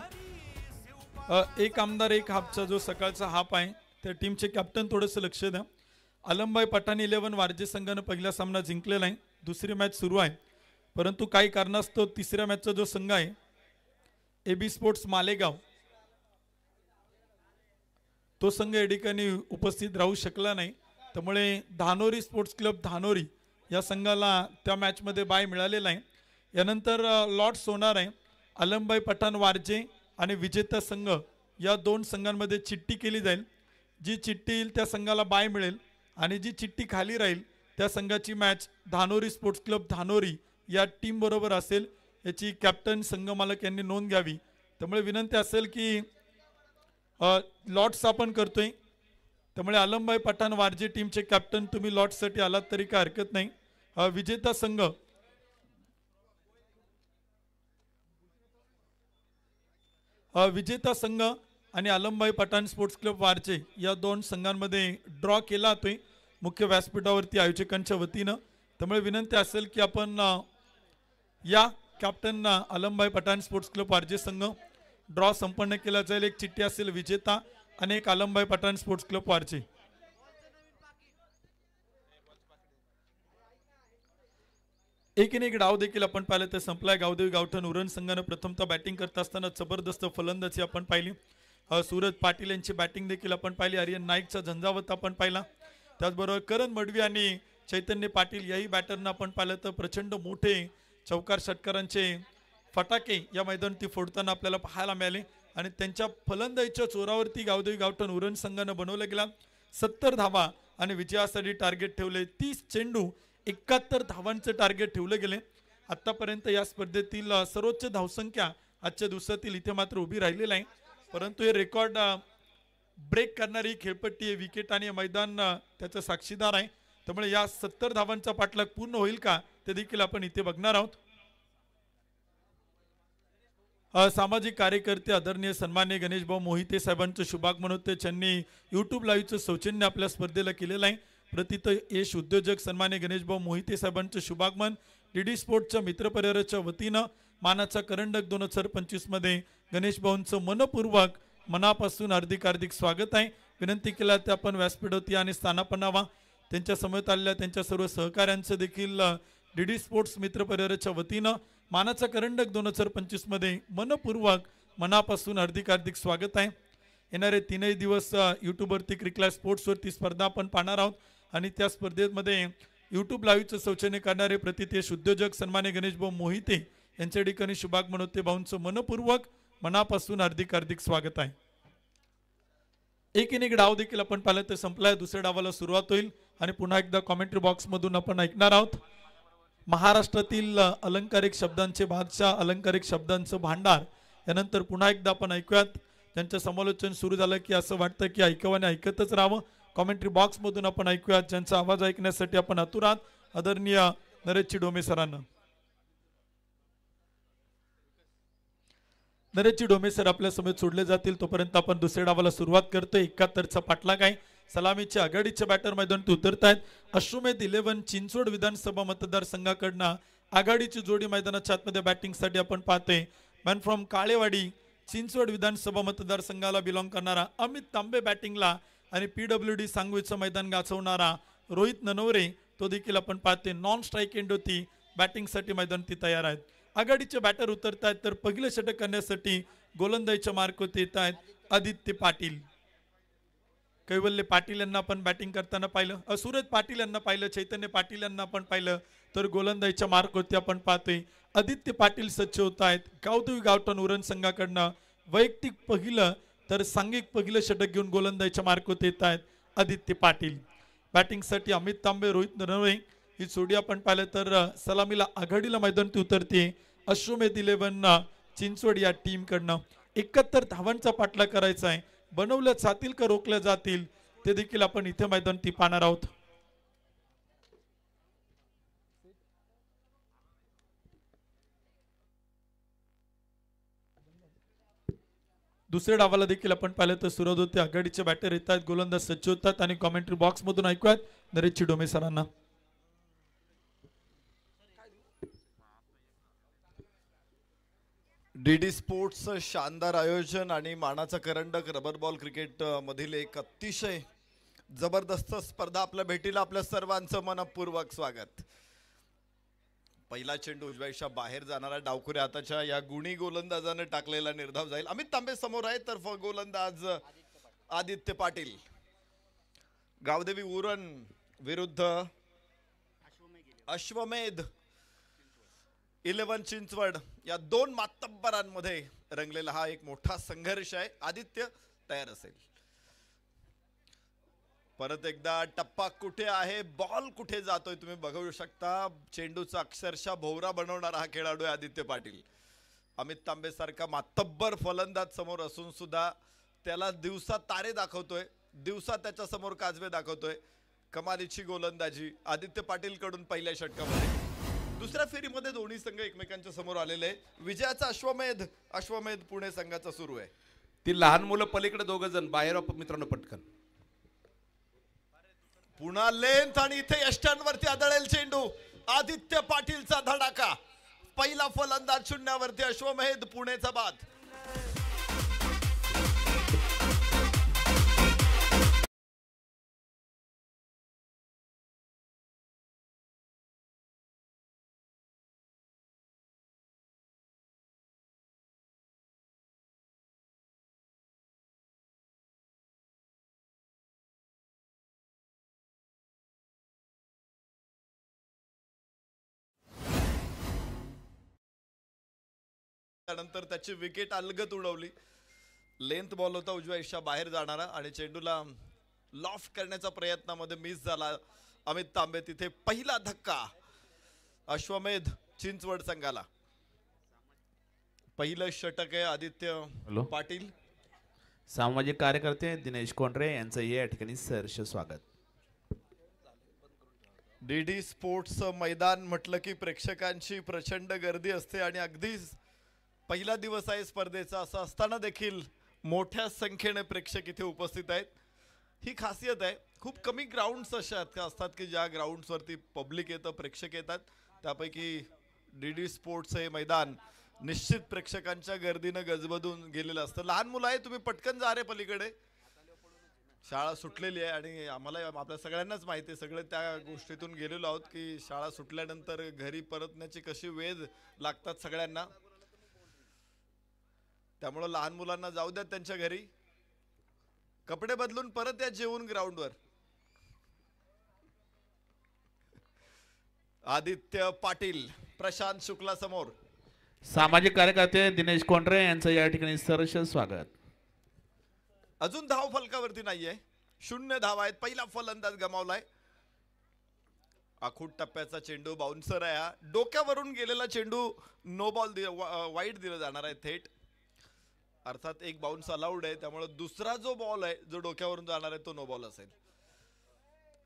एक आमदार एक हाफचा जो सकाळचा हाफ आहे त्या टीमचे कॅप्टन थोडंसं लक्ष द्या. अलमबाई पठाण 11 वारजे संघानं पहिला सामना जिंकलेला आहे. दुसरी मॅच सुरू आहे परंतु काही कारणास्तव तिसऱ्या मॅचचा जो संघ आहे AB स्पोर्ट्स मालेगाव तो संघ या ठिकाणी उपस्थित राहू शकला नाही. त्यामुळे धानोरी स्पोर्ट्स क्लब धानोरी या संघाला त्या मॅचमध्ये बाय मिळालेला आहे. यानंतर लॉर्ड्स होणार आहे. अलमबाई पठाण वारजे आणि विजेता संघ या दोन संघांमध्ये चिठ्ठी केली जाईल. जी चिठ्ठी येईल त्या संघाला बाय मिळेल आणि जी चिठ्ठी खाली राहील त्या संघाची match Dhanori sports club Dhanori या टीम बरोबर असेल. याची कॅप्टन संघ मालक यांनी नोंद घ्यावी. त्यामुळे विनंती असेल की लॉट्स आपण करतोय. त्यामुळे अलमबाई पठाण वारजे टीमचे कॅप्टन तुम्ही लॉट्ससाठी आलात तरी काय हरकत नाही. विजेता संघ आणि अलमबाई पठाण स्पोर्ट्स क्लब वारजे या दोन संघांमध्ये ड्रॉ केला जातोय मुख्य व्यासपीठावरती आयोजकांच्या वतीनं. त्यामुळे विनंती असेल की आपण या captain Alambai Pathan sports club Warje संघ ड्रॉ संपन्न केला जाईल. एक चिठ्ठी असेल विजेता आणि एक अलमबाई पठाण स्पोर्ट्स क्लब वारजे. एक डाव देखील आपण पाहिलं तर संपलाय. गावदेवी गावठण उरण संघानं प्रथमतः बॅटिंग करत असताना जबरदस्त फलंदाजी आपण पाहिली. सूरज पाटील यांची बॅटिंग देखील आपण पाहिली. आर्यन नाईकचा झंझावत आपण पाहिला. त्याचबरोबर करण मडवी आणि चैतन्य पाटील याही बॅटरना आपण पाहिलं तर प्रचंड मोठे चौकार षटकारांचे फटाके या मैदानावरती फोडताना आपल्याला पाहायला मिळाले आणि त्यांच्या फलंदाजीच्या जोरावरती गावदेवी गावठण उरण संघानं बनवलं गेला. 70 धावा आणि विजयासाठी टार्गेट ठेवले. 30 चेंडू 71 धावांचं टार्गेट ठेवलं गेले. आतापर्यंत या स्पर्धेतील सर्वोच्च धावसंख्या आजच्या दिवसातील इथे मात्र उभी राहिलेला आहे. परंतु हे रेकॉर्ड ब्रेक करणारी खेळपट्टी आहे. विकेट आणि मैदान त्याचा साक्षीदार आहे. त्यामुळे या 70 धावांचा पाठलाग पूर्ण होईल का ते देखील आपण इथे बघणार आहोत. सामाजिक कार्यकर्ते आदरणीय सन्माननीय गणेशभाऊ मोहिते साहेबांचं शुभागमन होते. त्यांनी यूट्यूब लाईव्हचं सौजन्य आपल्या स्पर्धेला केलेलं आहे. प्रतित यश उद्योजक सन्माननीय गणेशभाऊ मोहिते साहेबांचं शुभागमन DD स्पोर्ट्सच्या मित्रपरिवाराच्या वतीनं मानाचा करंडक 2025 मध्ये गणेशभाऊंचं मनपूर्वक मनापासून हार्दिक हार्दिक स्वागत आहे. विनंती केला ते आपण व्यासपीठावरती आणि स्थानापन्नावा. त्यांच्या समवेत आलेल्या त्यांच्या सर्व सहकाऱ्यांचं देखील DD स्पोर्ट्स मित्रपरिवाराच्या वतीनं मानाचा करंडक 2025 मध्ये मनपूर्वक मनापासून हार्दिक हार्दिक स्वागत आहे. येणारे 3 दिवस यूट्यूबवरती क्रिकलाईव्ह स्पोर्ट्सवरती स्पर्धा आपण पाहणार आहोत आणि त्या स्पर्धेमध्ये यूट्यूब लाईव्हचं सौजन्य करणारे प्रतितेश उद्योजक सन्मान्य गणेशभाऊ मोहिते यांच्या ठिकाणी शुभागमन होते. भाऊंचं मनपूर्वक मनापासून हार्दिक हार्दिक स्वागत आहे. एक इनिंग डाव देखील आपण पाहिलं तर संपलाय. दुसऱ्या डावाला सुरुवात होईल आणि पुन्हा एकदा कॉमेंट्री बॉक्स मधून आपण ऐकणार आहोत महाराष्ट्रातील अलंकारिक शब्दांचे बादशाह, अलंकारिक शब्दांचं भांडार. यानंतर पुन्हा एकदा आपण ऐकूयात. त्यांचं समालोचन सुरू झालं की असं वाटतं की ऐकावं आणि ऐकतच राहावं. कॉमेंट्री बॉक्स मधून आपण ऐकूयात ज्यांचा आवाज ऐकण्यासाठी आपण आतुर आहात. आदरणीय नरेशजी डोमे सरांना. नरेशजी डोमे सर आपल्या समेत सोडले जातील. तोपर्यंत आपण दुसऱ्या डावाला सुरुवात करतोय. 71चा पाठलाग आहे. सलामीच्या आघाडीच्या बॅटर मैदानात उतरतायत. अश्वमेध 11 चिंचवड विधानसभा मतदारसंघाकडनं आघाडीची जोडी मैदानाच्या आतमध्ये बॅटिंगसाठी आपण पाहतोय. मॅन फ्रॉम काळेवाडी चिंचवड विधानसभा मतदारसंघाला बिलॉंग करणारा अमित तांबे बॅटिंगला आणि PWD सांगवीचं मैदान गाजवणारा रोहित ननवरे तो देखील आपण पाहते. नॉन स्ट्राईक एंड होती बॅटिंगसाठी मैदानात तयार आहेत. आघाडीचे बॅटर उतरत आहेत तर पहिले षटक करण्यासाठी गोलंदाजीच्या मार्कवरती येत आहेत आदित्य पाटील. कैवल्य पाटील यांना आपण बॅटिंग करताना पाहिलं, सूरज पाटील यांना पाहिलं, चैतन्य पाटील यांना आपण पाहिलं. तर गोलंदाजीच्या मार्कवरती आपण पाहतोय आदित्य पाटील सज्ज होत आहेत. गावदेवी गावठण उरण संघाकडनं वैयक्तिक पहिलं तर सांघिक पहिलं षटक घेऊन गोलंदाजीच्या मार्कवरती येत आहेत आदित्य पाटील. बॅटिंगसाठी अमित तांबे, रोहित नरवणे ही जोडी आपण पाहिलं तर सलामीला आघाडीला मैदानात उतरते अश्वमेध 11 चिंचवड या टीम कडनं. 71 धावांचा पाठलाग करायचा आहे. बनवल्या जातील का रोखल्या जातील ते देखील आपण इथे मैदानात पाहणार आहोत. दुसऱ्या डावाला देखील आपण पाहिलं तर सुरुवात होते. आघाडीचे बॅटर येत आहेत, गोलंदाज सज्ज होतात आणि कॉमेंट्री बॉक्स मधून ऐकूयात नरेशजी डोमे सरांना. डीडी स्पोर्ट्स शानदार आयोजन आणि मानाचा करंडक रबर बॉल क्रिकेट मधील एक अतिशय जबरदस्त स्पर्धा आपल्या भेटीला आपल्या सर्वांचं मनपूर्वक स्वागत. पहिला चेंडू उजव्याच्या बाहेर जाणारा डावखुऱ्या हाताच्या या गुणी गोलंदाजाने टाकलेला निर्धाव जाईल. अमित तांबे समोर आहे तर गोलंदाज आदित्य पाटील. गावदेवी उरण विरुद्ध अश्वमेध 11 चिंचवड या दोन मातब्बरांमध्ये रंगलेला हा एक मोठा संघर्ष आहे. आदित्य तयार असेल. परत एकदा टप्पा कुठे आहे, बॉल कुठे जातोय तुम्ही बघू शकता. चेंडूचा अक्षरशः भोवरा बनवणारा हा खेळाडू आहे आदित्य पाटील. अमित तांबे सारखा मातब्बर फलंदाज समोर असून सुद्धा त्याला दिवसा तारे दाखवतोय, दिवसा त्याच्या समोर काजवे दाखवतोय. कमालीची गोलंदाजी आदित्य पाटील कडून पहिल्या षटकामध्ये. दुसऱ्या फेरीमध्ये दोन्ही संघ एकमेकांच्या समोर आलेले आहे. विजयाचा अश्वमेध पुणे संघाचा सुरू आहे. ती लहान मुलं पलीकडे दोघ जण बाहेर मित्रांनो पटकन. पुन्हा लेंथ आणि इथे यष्टांवरती आदळेल चेंडू. आदित्य पाटीलचा धडाका. पहिला फलंदाज शून्यावरती अश्वमेध पुणेचा बाद. त्यानंतर त्याची विकेट अलगत उडवली. लेंथ बॉल होता उजव्या बाहेर जाणारा आणि चेंडूला लॉफ्ट करण्याच्या प्रयत्नामध्ये मिस झाला अमित तांबे. तिथे पहिला धक्का अश्वमेध चिंचवड संघाला. पहिलं षटक आहे आदित्य पाटील. सामाजिक कार्यकर्ते दिनेश कोंडरे यांचं या ठिकाणी सहर्ष स्वागत. डीडी स्पोर्ट्स मैदान म्हटलं की प्रेक्षकांची प्रचंड गर्दी असते आणि अगदीच पहिला दिवस आहे स्पर्धेचा असं असताना देखील मोठ्या संख्येने प्रेक्षक इथे उपस्थित आहेत. ही खासियत आहे. खूप कमी ग्राउंड्स अशा असतात की ज्या ग्राउंड्सवरती पब्लिक येतं, प्रेक्षक येतात. त्यापैकी डीडी स्पोर्ट्स हे मैदान निश्चित प्रेक्षकांच्या गर्दीनं गजबजून गेलेलं असतं. लहान मुलं आहे, तुम्ही पटकन जा रे पलीकडे. शाळा सुटलेली आहे आणि आम्हाला आपल्या सगळ्यांनाच माहिती आहे, सगळे त्या गोष्टीतून गेलेलो आहोत की शाळा सुटल्यानंतर घरी परतण्याची कशी वेध लागतात सगळ्यांना. त्यामुळे लहान मुलांना जाऊ द्या त्यांच्या घरी, कपडे बदलून परत या जेवून ग्राउंडवर. आदित्य पाटील प्रशांत शुक्ला समोर. सामाजिक कार्यकर्ते दिनेश कोंडरे यांचं या ठिकाणी सहर्ष स्वागत. अजून धाव फलकावरती नाहीये, 0 धावा आहेत. पहिला फलंदाज गमावलाय. आखूट टप्प्याचा चेंडू बाउन्सर आहे हा. डोक्यावरून गेलेला चेंडू नो बॉल वाईट दिला जाणार आहे थेट. अर्थात एक बाउन्स अलाउड आहे, त्यामुळे दुसरा जो बॉल आहे जो डोक्यावरून जाणार आहे तो नो बॉल असेल.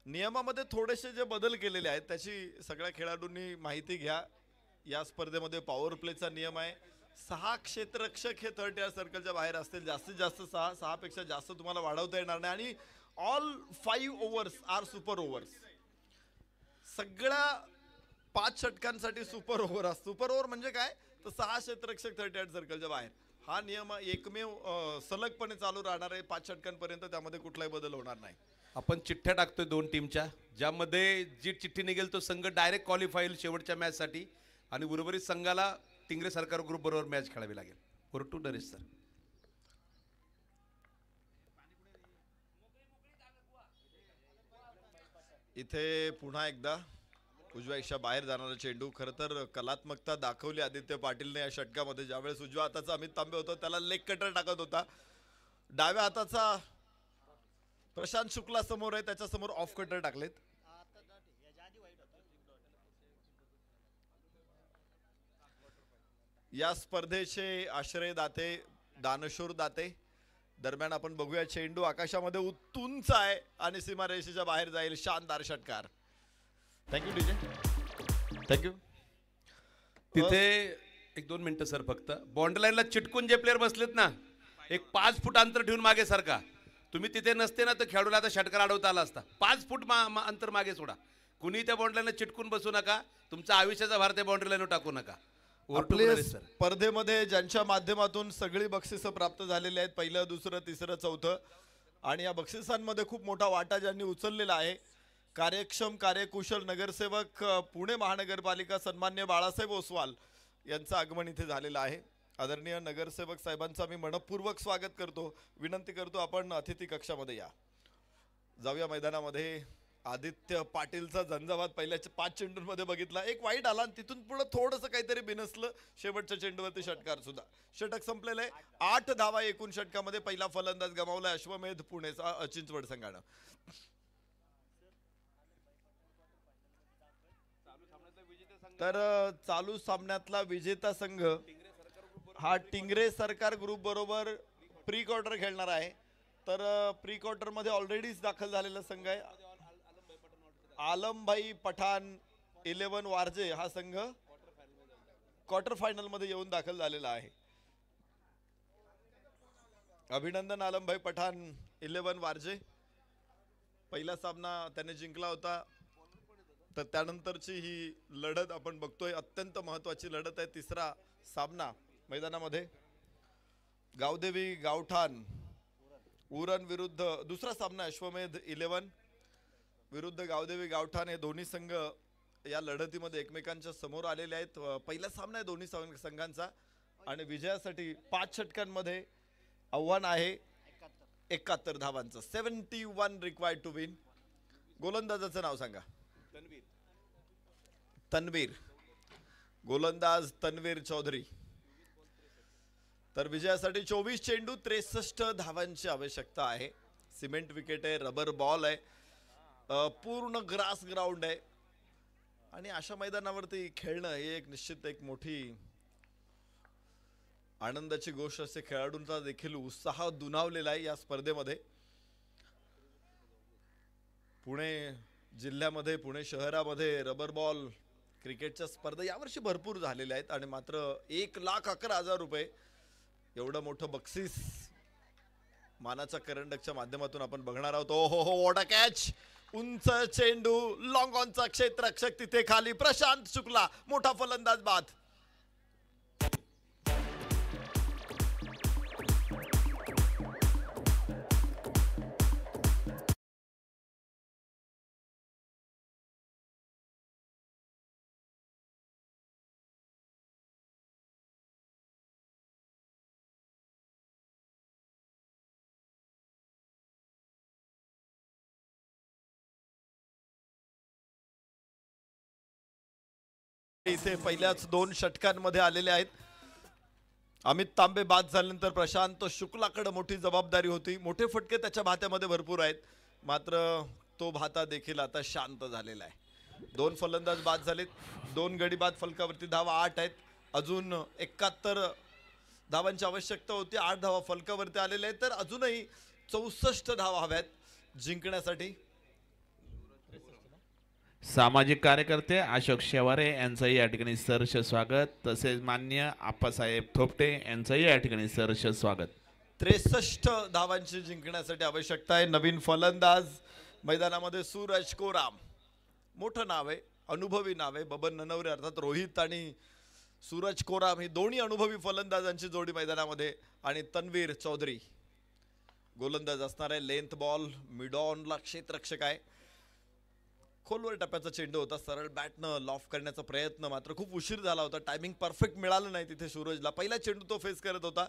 नियमामध्ये थोडेसे जे बदल केलेले आहेत त्याची सगळ्या खेळाडूंनी माहिती घ्या. या स्पर्धेमध्ये पॉवर प्लेचा नियम आहे. 6 क्षेत्ररक्षक हे थर्ड या सर्कलच्या बाहेर असतील. जास्तीत जास्त 6 पेक्षा जास्त तुम्हाला वाढवता येणार नाही. आणि all 5 overs are super overs. सगळ्या 5 षटकांसाठी सुपर ओव्हर असतो. सुपर ओव्हर म्हणजे काय, तर 6 क्षेत्ररक्षक थर्ड या सर्कलच्या बाहेर. हा नियम एकमेव सलगपणे चालू राहणार आहे 5 षटकांपर्यंत. त्यामध्ये कुठलाही बदल होणार नाही. आपण चिठ्ठ्या टाकतोय 2 टीमच्या, ज्यामध्ये जी चिठ्ठी निघेल तो संघ डायरेक्ट क्वालिफाय होईल शेवटच्या मॅचसाठी आणि उर्वरित संघाला टिंगरे सरकार ग्रुप बरोबर मॅच खेळावी लागेल. Over to Naresh sir. इथे पुन्हा एकदा उजव्या इशा बाहेर जाणारा चेंडू. खरं तर कलात्मकता दाखवली आदित्य पाटीलने या षटकामध्ये. ज्यावेळेस उजव्या हाताचा अमित तांबे होता त्याला लेग कटर टाकत होता. डाव्या हाताचा प्रशांत शुक्ला समोर आहे, त्याच्या समोर ऑफ कटर टाकलेत. या स्पर्धेचे आश्रयदाते दानशूर दाते. दरम्यान आपण बघूया चेंडू आकाशामध्ये उंच आहे आणि सीमारेषेच्या बाहेर जाईल. शानदार षटकार. Thank you DJ, thank you. तिथे 1-2 मिनिटं सर फक्त. बाउंड्री लाईनला चिटकून जे प्लेयर बसलेत ना, एक 5 फूट अंतर ठेवून मागे सारखा. तुम्ही तिथे नसते ना तर खेळूला आता षटकार अडवता आला असता. 5 फूट अंतर मागे सोडा. कुणी त्या बाउंड्री लाईनला चिटकून बसू नका. तुमचा आयुष्याचा भार त्या बाउंड्री लाईनवर टाकू नका. आपल्या स्पर्धेमध्ये ज्यांच्या माध्यमातून सगळी बक्षिसं प्राप्त झालेली आहेत, पहिलं, दुसरं, तिसरं, चौथं, आणि या बक्षिसांमध्ये खूप मोठा वाटा ज्यांनी उचललेला आहे, कार्यक्षम कार्यकुशल नगरसेवक पुणे महानगरपालिका सन्मान्य बाळासाहेब ओसवाल यांचं आगमन इथे झालेलं आहे. आदरणीय नगरसेवक साहेबांचा मी मनपूर्वक स्वागत करतो. विनंती करतो आपण अतिथी कक्षामध्ये या. जाऊया मैदानामध्ये. आदित्य पाटीलचा झंझावात पहिल्या 5 चेंडूंमध्ये बघितला. एक वाईट आला आणि तिथून पुढे थोडंसं काहीतरी बिनसलं. शेवटच्या चेंडूवरती षटकार सुद्धा. षटक संपलेलं आहे. 8 धावा एकूण षटकामध्ये. पहिला फलंदाज गमावला अश्वमेध पुणेचा चिंचवड संघानं. तर चालू सामन्यातला विजेता संघ हा टिंगरे सरकार ग्रुप बरोबर प्री क्वार्टर खेळणार आहे. तर प्री क्वार्टर मध्ये ऑलरेडीच दाखल झालेला संघ आहे आलमभाई पठाण 11 वारजे. हा संघ क्वार्टर फायनल मध्ये येऊन दाखल झालेला आहे. अभिनंदन आलमभाई पठाण 11 वारजे. पहिला सामना त्याने जिंकला होता. तर त्यानंतरची ही लढत आपण बघतोय. अत्यंत महत्वाची लढत आहे. तिसरा सामना मैदानामध्ये गावदेवी गावठाण उरण विरुद्ध. दुसरा सामना अश्वमेध 11 विरुद्ध गावदेवी गावठाण. हे दोन्ही संघ या लढतीमध्ये एकमेकांच्या समोर आलेले आहेत. पहिला सामना आहे दोन्ही संघांचा आणि विजयासाठी 5 षटकांमध्ये आव्हान आहे 71 धावांचं. 71 रिक्वायर्ड टू विन. गोलंदाजाचं नाव सांगा. तन्वीर. गोलंदाज तन्वीर चौधरी. तर विजयासाठी 24 चेंडू 63 धावांची आवश्यकता आहे. सिमेंट विकेट आहे, रबर बॉल आहे, पूर्ण ग्रास ग्राउंड आहे आणि अशा मैदानावरती खेळणं हे एक निश्चित एक मोठी आनंदाची गोष्ट असते. खेळाडूंचा देखील उत्साह दुणावलेला आहे या स्पर्धेमध्ये. पुणे जिल्ह्यामध्ये, पुणे शहरामध्ये रबर बॉल क्रिकेटच्या स्पर्धा यावर्षी भरपूर झालेल्या आहेत आणि मात्र 1,11,000 रुपये एवढं मोठं बक्षीस मानाच्या करंडकच्या माध्यमातून आपण बघणार आहोत. ओ हो हो, व्हॉट अ कॅच. उंच चेंडू, लॉंग ऑनचा क्षेत्ररक्षक तिथे खाली. प्रशांत शुक्ला मोठा फलंदाज बाद. इथे पहिल्याच 2 षटकांमध्ये आलेले आहेत. अमित तांबे बाद झाल्यानंतर प्रशांत शुक्लाकडे मोठी जबाबदारी होती. मोठे फटके त्याच्या भात्यामध्ये भरपूर आहेत, मात्र तो भाता देखील आता शांत झालेला आहे. 2 फलंदाज बाद झालेत, 2 गडी बाद, फलकावरती धावा 8 आहेत. अजून 71 धावांची आवश्यकता होती, 8 धावा फलकावरती आलेल्या आहेत, तर अजूनही 64 धावा हव्यात जिंकण्यासाठी. सामाजिक कार्यकर्ते अशोक शेवारे यांचंही या ठिकाणी सहर्ष स्वागत, तसेच मान्य आप्पासाहेब थोपटे यांचंही या ठिकाणी सहर्ष स्वागत. 63 धावांची जिंकण्यासाठी आवश्यकता आहे. नवीन फलंदाज मैदानामध्ये सूरज कोराम, मोठं नाव आहे, अनुभवी नाव आहे. बबन ननवरे अर्थात रोहित आणि सूरज कोराम ही दोन्ही अनुभवी फलंदाजांची जोडी मैदानामध्ये. आणि तन्वीर चौधरी गोलंदाज असणार आहे. लेंथ बॉल, मिड ऑनला क्षेत्ररक्षक आहे. खोलवर टप्प्याचा चेंडू होता, सरळ बॅटनं लॉफ करण्याचा प्रयत्न, मात्र खूप उशीर झाला होता. टायमिंग परफेक्ट मिळालं नाही तिथे सूरजला. पहिला चेंडू तो फेस करत होता.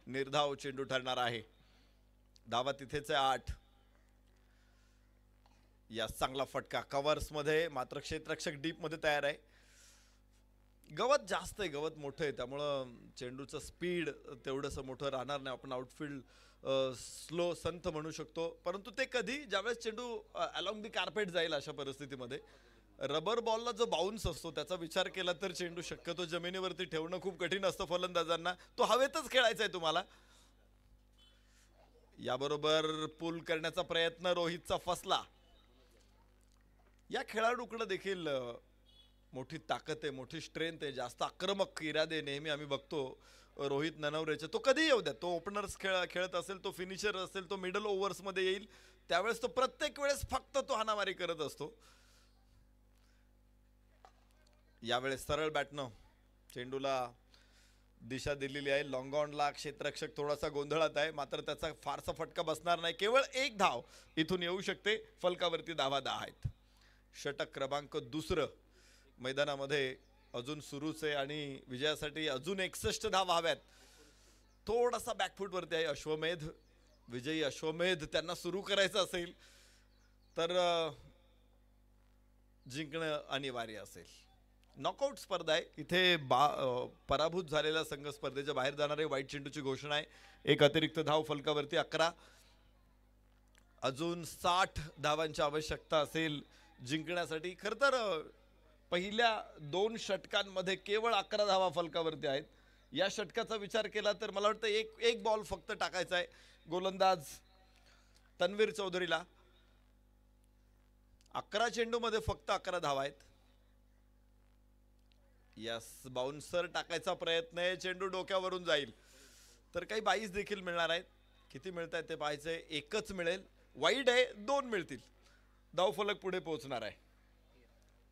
निर्धाव चेंडू ठरणार आहे. धावा तिथेच आहे 8. या चांगला फटका कव्हर्स मध्ये, मात्र क्षेत्ररक्षक डीप मध्ये तयार आहे. गवत जास्त आहे, गवत मोठं आहे, त्यामुळं चेंडूचं स्पीड तेवढंसं मोठं राहणार नाही. आपण आउटफील्ड स्लो संथ म्हणू शकतो, परंतु ते कधी ज्यावेळेस चेंडू अलॉंग दी कार्पेट जाईल अशा परिस्थितीमध्ये. रबर बॉलला जो बाउन्स असतो त्याचा विचार केला तर चेंडू शक्यतो जमिनीवरती ठेवणं खूप कठीण असतं फलंदाजांना. तो हवेतच खेळायचा आहे तुम्हाला. याबरोबर पुल करण्याचा प्रयत्न रोहितचा फसला. या खेळाडूकडे देखील मोठी ताकद आहे, मोठी स्ट्रेंथ आहे, जास्त आक्रमक इरादे नेहमी आम्ही बघतो रोहित ननवरेचे. तो कधी येऊ द्या, तो ओपनर्स खेळत असेल, तो फिनिशर असेल, तो मिडल ओव्हर्स मध्ये येईल, त्यावेळेस तो प्रत्येक वेळेस फक्त तो हाणामारी करत असतो. यावेळेस सरळ बॅटनं चेंडूला दिशा दिलेली आहे. लॉंग ऑनला क्षेत्ररक्षक थोडासा गोंधळात आहे, मात्र त्याचा फारसा फटका बसणार नाही. केवळ 1 धाव इथून येऊ शकते. फलकावरती धावा 10 आहेत. षटक क्रमांक 2 मैदानामध्ये अजून सुरूच आहे आणि विजयासाठी अजून 61 धावा हव्यात. थोडासा बॅकफूट वरती आहे अश्वमेध. विजयी अश्वमेध त्यांना सुरू करायचं असेल तर जिंकणं अनिवार्य असेल. नॉकआउट स्पर्धा आहे इथे. पराभूत झालेला संघ स्पर्धेच्या बाहेर जाणार आहे. वाईट चेंडूची घोषणा आहे. 1 अतिरिक्त धाव फलकावरती 11. अजून 60 धावांची आवश्यकता असेल जिंकण्यासाठी. खरं तर पहिल्या 2 षटकांमध्ये केवळ 11 धावा फलकावरती आहेत. या षटकाचा विचार केला तर मला वाटतं एक बॉल फक्त टाकायचा आहे गोलंदाज तन्वीर चौधरीला. 11 चेंडूमध्ये फक्त 11 धावा आहेत. यस, बाउन्सर टाकायचा प्रयत्न आहे. चेंडू डोक्यावरून जाईल तर काही 22 देखील मिळणार आहेत. किती मिळत आहेत ते पाहायचंय. 1च मिळेल. वाईड आहे, 2 मिळतील. धावफलक पुढे पोहोचणार आहे.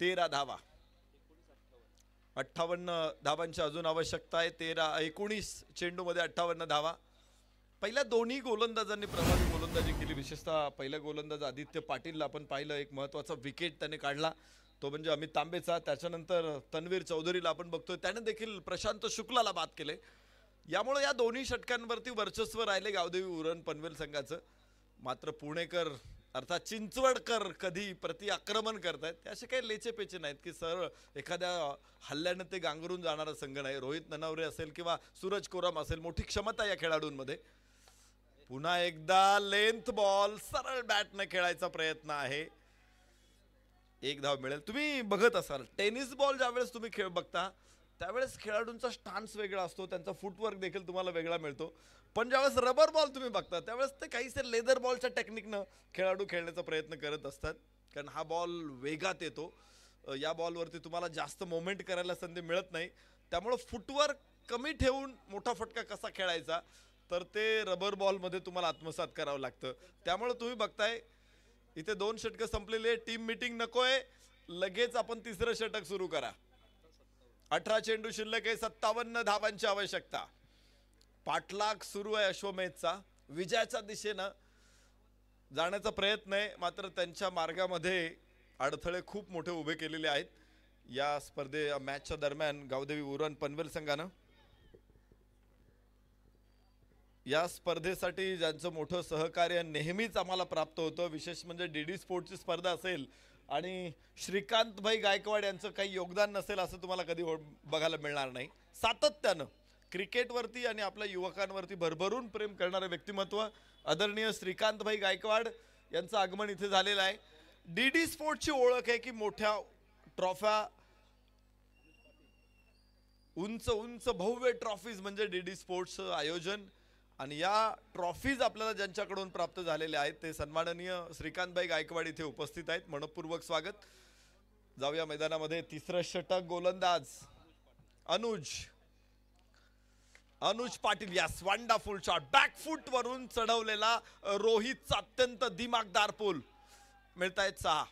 13 धावा. 58 धावांची अजून आवश्यकता आहे. 19 चेंडूमध्ये 58 धावा. पहिल्या दोन्ही गोलंदाजांनी प्रभावी गोलंदाजी केली. विशेषतः पहिला गोलंदाज आदित्य पाटीलला आपण पाहिलं, एक महत्त्वाचा विकेट त्याने काढला, तो म्हणजे अमित तांबेचा. त्याच्यानंतर तन्वीर चौधरीला आपण बघतोय, त्याने देखील प्रशांत शुक्लाला बाद केले. यामुळे या दोन्ही षटकांवरती वर्चस्व राहिले गावदेवी उरण पनवेल संघाचं. मात्र पुणेकर अर्थात चिंचवडकर कधी प्रति आक्रमण करतायत. असे काही लेचे पेचे नाहीत की सरळ एखाद्या हल्ल्याने ते गांगरून जाणारा संघ नाही. रोहित ननवरे असेल किंवा सूरज कोराम असेल, मोठी क्षमता या खेळाडूंमध्ये. पुन्हा एकदा लेंथ बॉल, सरळ बॅटने खेळायचा प्रयत्न आहे. 1 धाव मिळेल. तुम्ही बघत असाल टेनिस बॉल ज्यावेळेस तुम्ही खेळ बघता त्यावेळेस खेळाडूंचा स्टान्स वेगळा असतो, त्यांचा फुटवर्क देखील तुम्हाला वेगळा मिळतो. पण ज्यावेळेस रबर बॉल तुम्ही बघता त्यावेळेस ते काहीसे लेदर बॉलच्या टेक्निकनं खेळाडू खेळण्याचा प्रयत्न करत असतात, कारण हा बॉल वेगात येतो. या बॉलवरती तुम्हाला जास्त मोमेंट करायला संधी मिळत नाही. त्यामुळे फुटवर्क कमी ठेवून मोठा फटका कसा खेळायचा तर ते रबर बॉलमध्ये तुम्हाला आत्मसात करावं लागतं. त्यामुळे तुम्ही बघताय इथे 2 षटकं संपलेली आहे. टीम मीटिंग नकोय, लगेच आपण 3रं षटक सुरू करा. 18 चेंडू शिल्लक आहे. 57 धावांची आवश्यकता. पाठलाग सुरू आहे अश्वमेधचा. विजयाच्या दिशेनं जाण्याचा प्रयत्न आहे, मात्र त्यांच्या मार्गामध्ये अडथळे खूप मोठे उभे केलेले आहेत या मॅचच्या दरम्यान गावदेवी उरण पनवेल संघानं. या स्पर्धेसाठी ज्यांचं मोठं सहकार्य नेहमीच आम्हाला प्राप्त होतं, विशेष म्हणजे डीडी स्पोर्ट्सची स्पर्धा असेल, आणि श्रीकांत भाई गायकवाड यांचं काही योगदान नसेल असं तुम्हाला कधी बघायला मिळणार नाही. सातत्यानं क्रिकेटवरती आणि आपल्या युवकांवरती भरभरून प्रेम करणारे व्यक्तिमत्व आदरणीय श्रीकांत भाई गायकवाड यांचं आगमन इथे झालेलं आहे. डीडी स्पोर्ट्सची ओळख आहे की मोठ्या ट्रॉफ्या, उंच उंच भव्य ट्रॉफीज म्हणजे डीडी स्पोर्ट्सचं आयोजन. आणि या ट्रॉफीज आपल्याला ज्यांच्याकडून प्राप्त झालेल्या आहेत ते सन्माननीय श्रीकांतभाई गायकवाड इथे उपस्थित आहेत. मनपूर्वक स्वागत. जाऊया मैदानामध्ये. तिसरं षटक गोलंदाज अनुज पाटील. यास वंडरफुल शॉट. बॅकफूट वरून चढवलेला रोहितचा अत्यंत दिमागदार पूल. मिळतायत 6.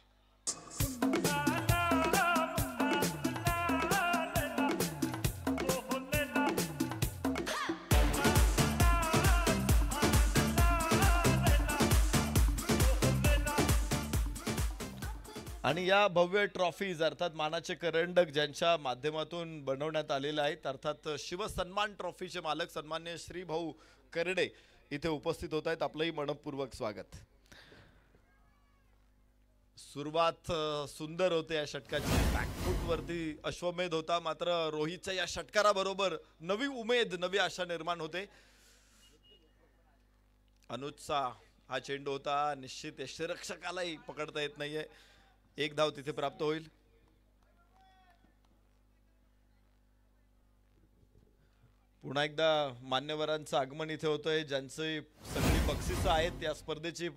आणि या भव्य ट्रॉफीज अर्थात मानाचे करंडक ज्यांच्या माध्यमातून बनवण्यात आलेले आहेत अर्थात शिवसन्मान ट्रॉफीचे मालक सन्मान्य श्री भाऊ करडे इथे उपस्थित होत आहेत. आपलंही मनपूर्वक स्वागत. सुरुवात सुंदर होते या षटकाची. बॅकफूट वरती अश्वमेध होता, मात्र रोहितच्या या षटकाराबरोबर नवी उमेद, नवी आशा निर्माण होते. अनुजचा हा चेंडू होता. निश्चित यष्टिरक्षकालाही पकडता येत नाहीये. 1 धाव तिथे प्राप्त होईल. पुन्हा एकदा मान्यवरांचं आगमन इथे होतंय ज्यांचे सगळी बक्षिसं आहेत या स्पर्धेची.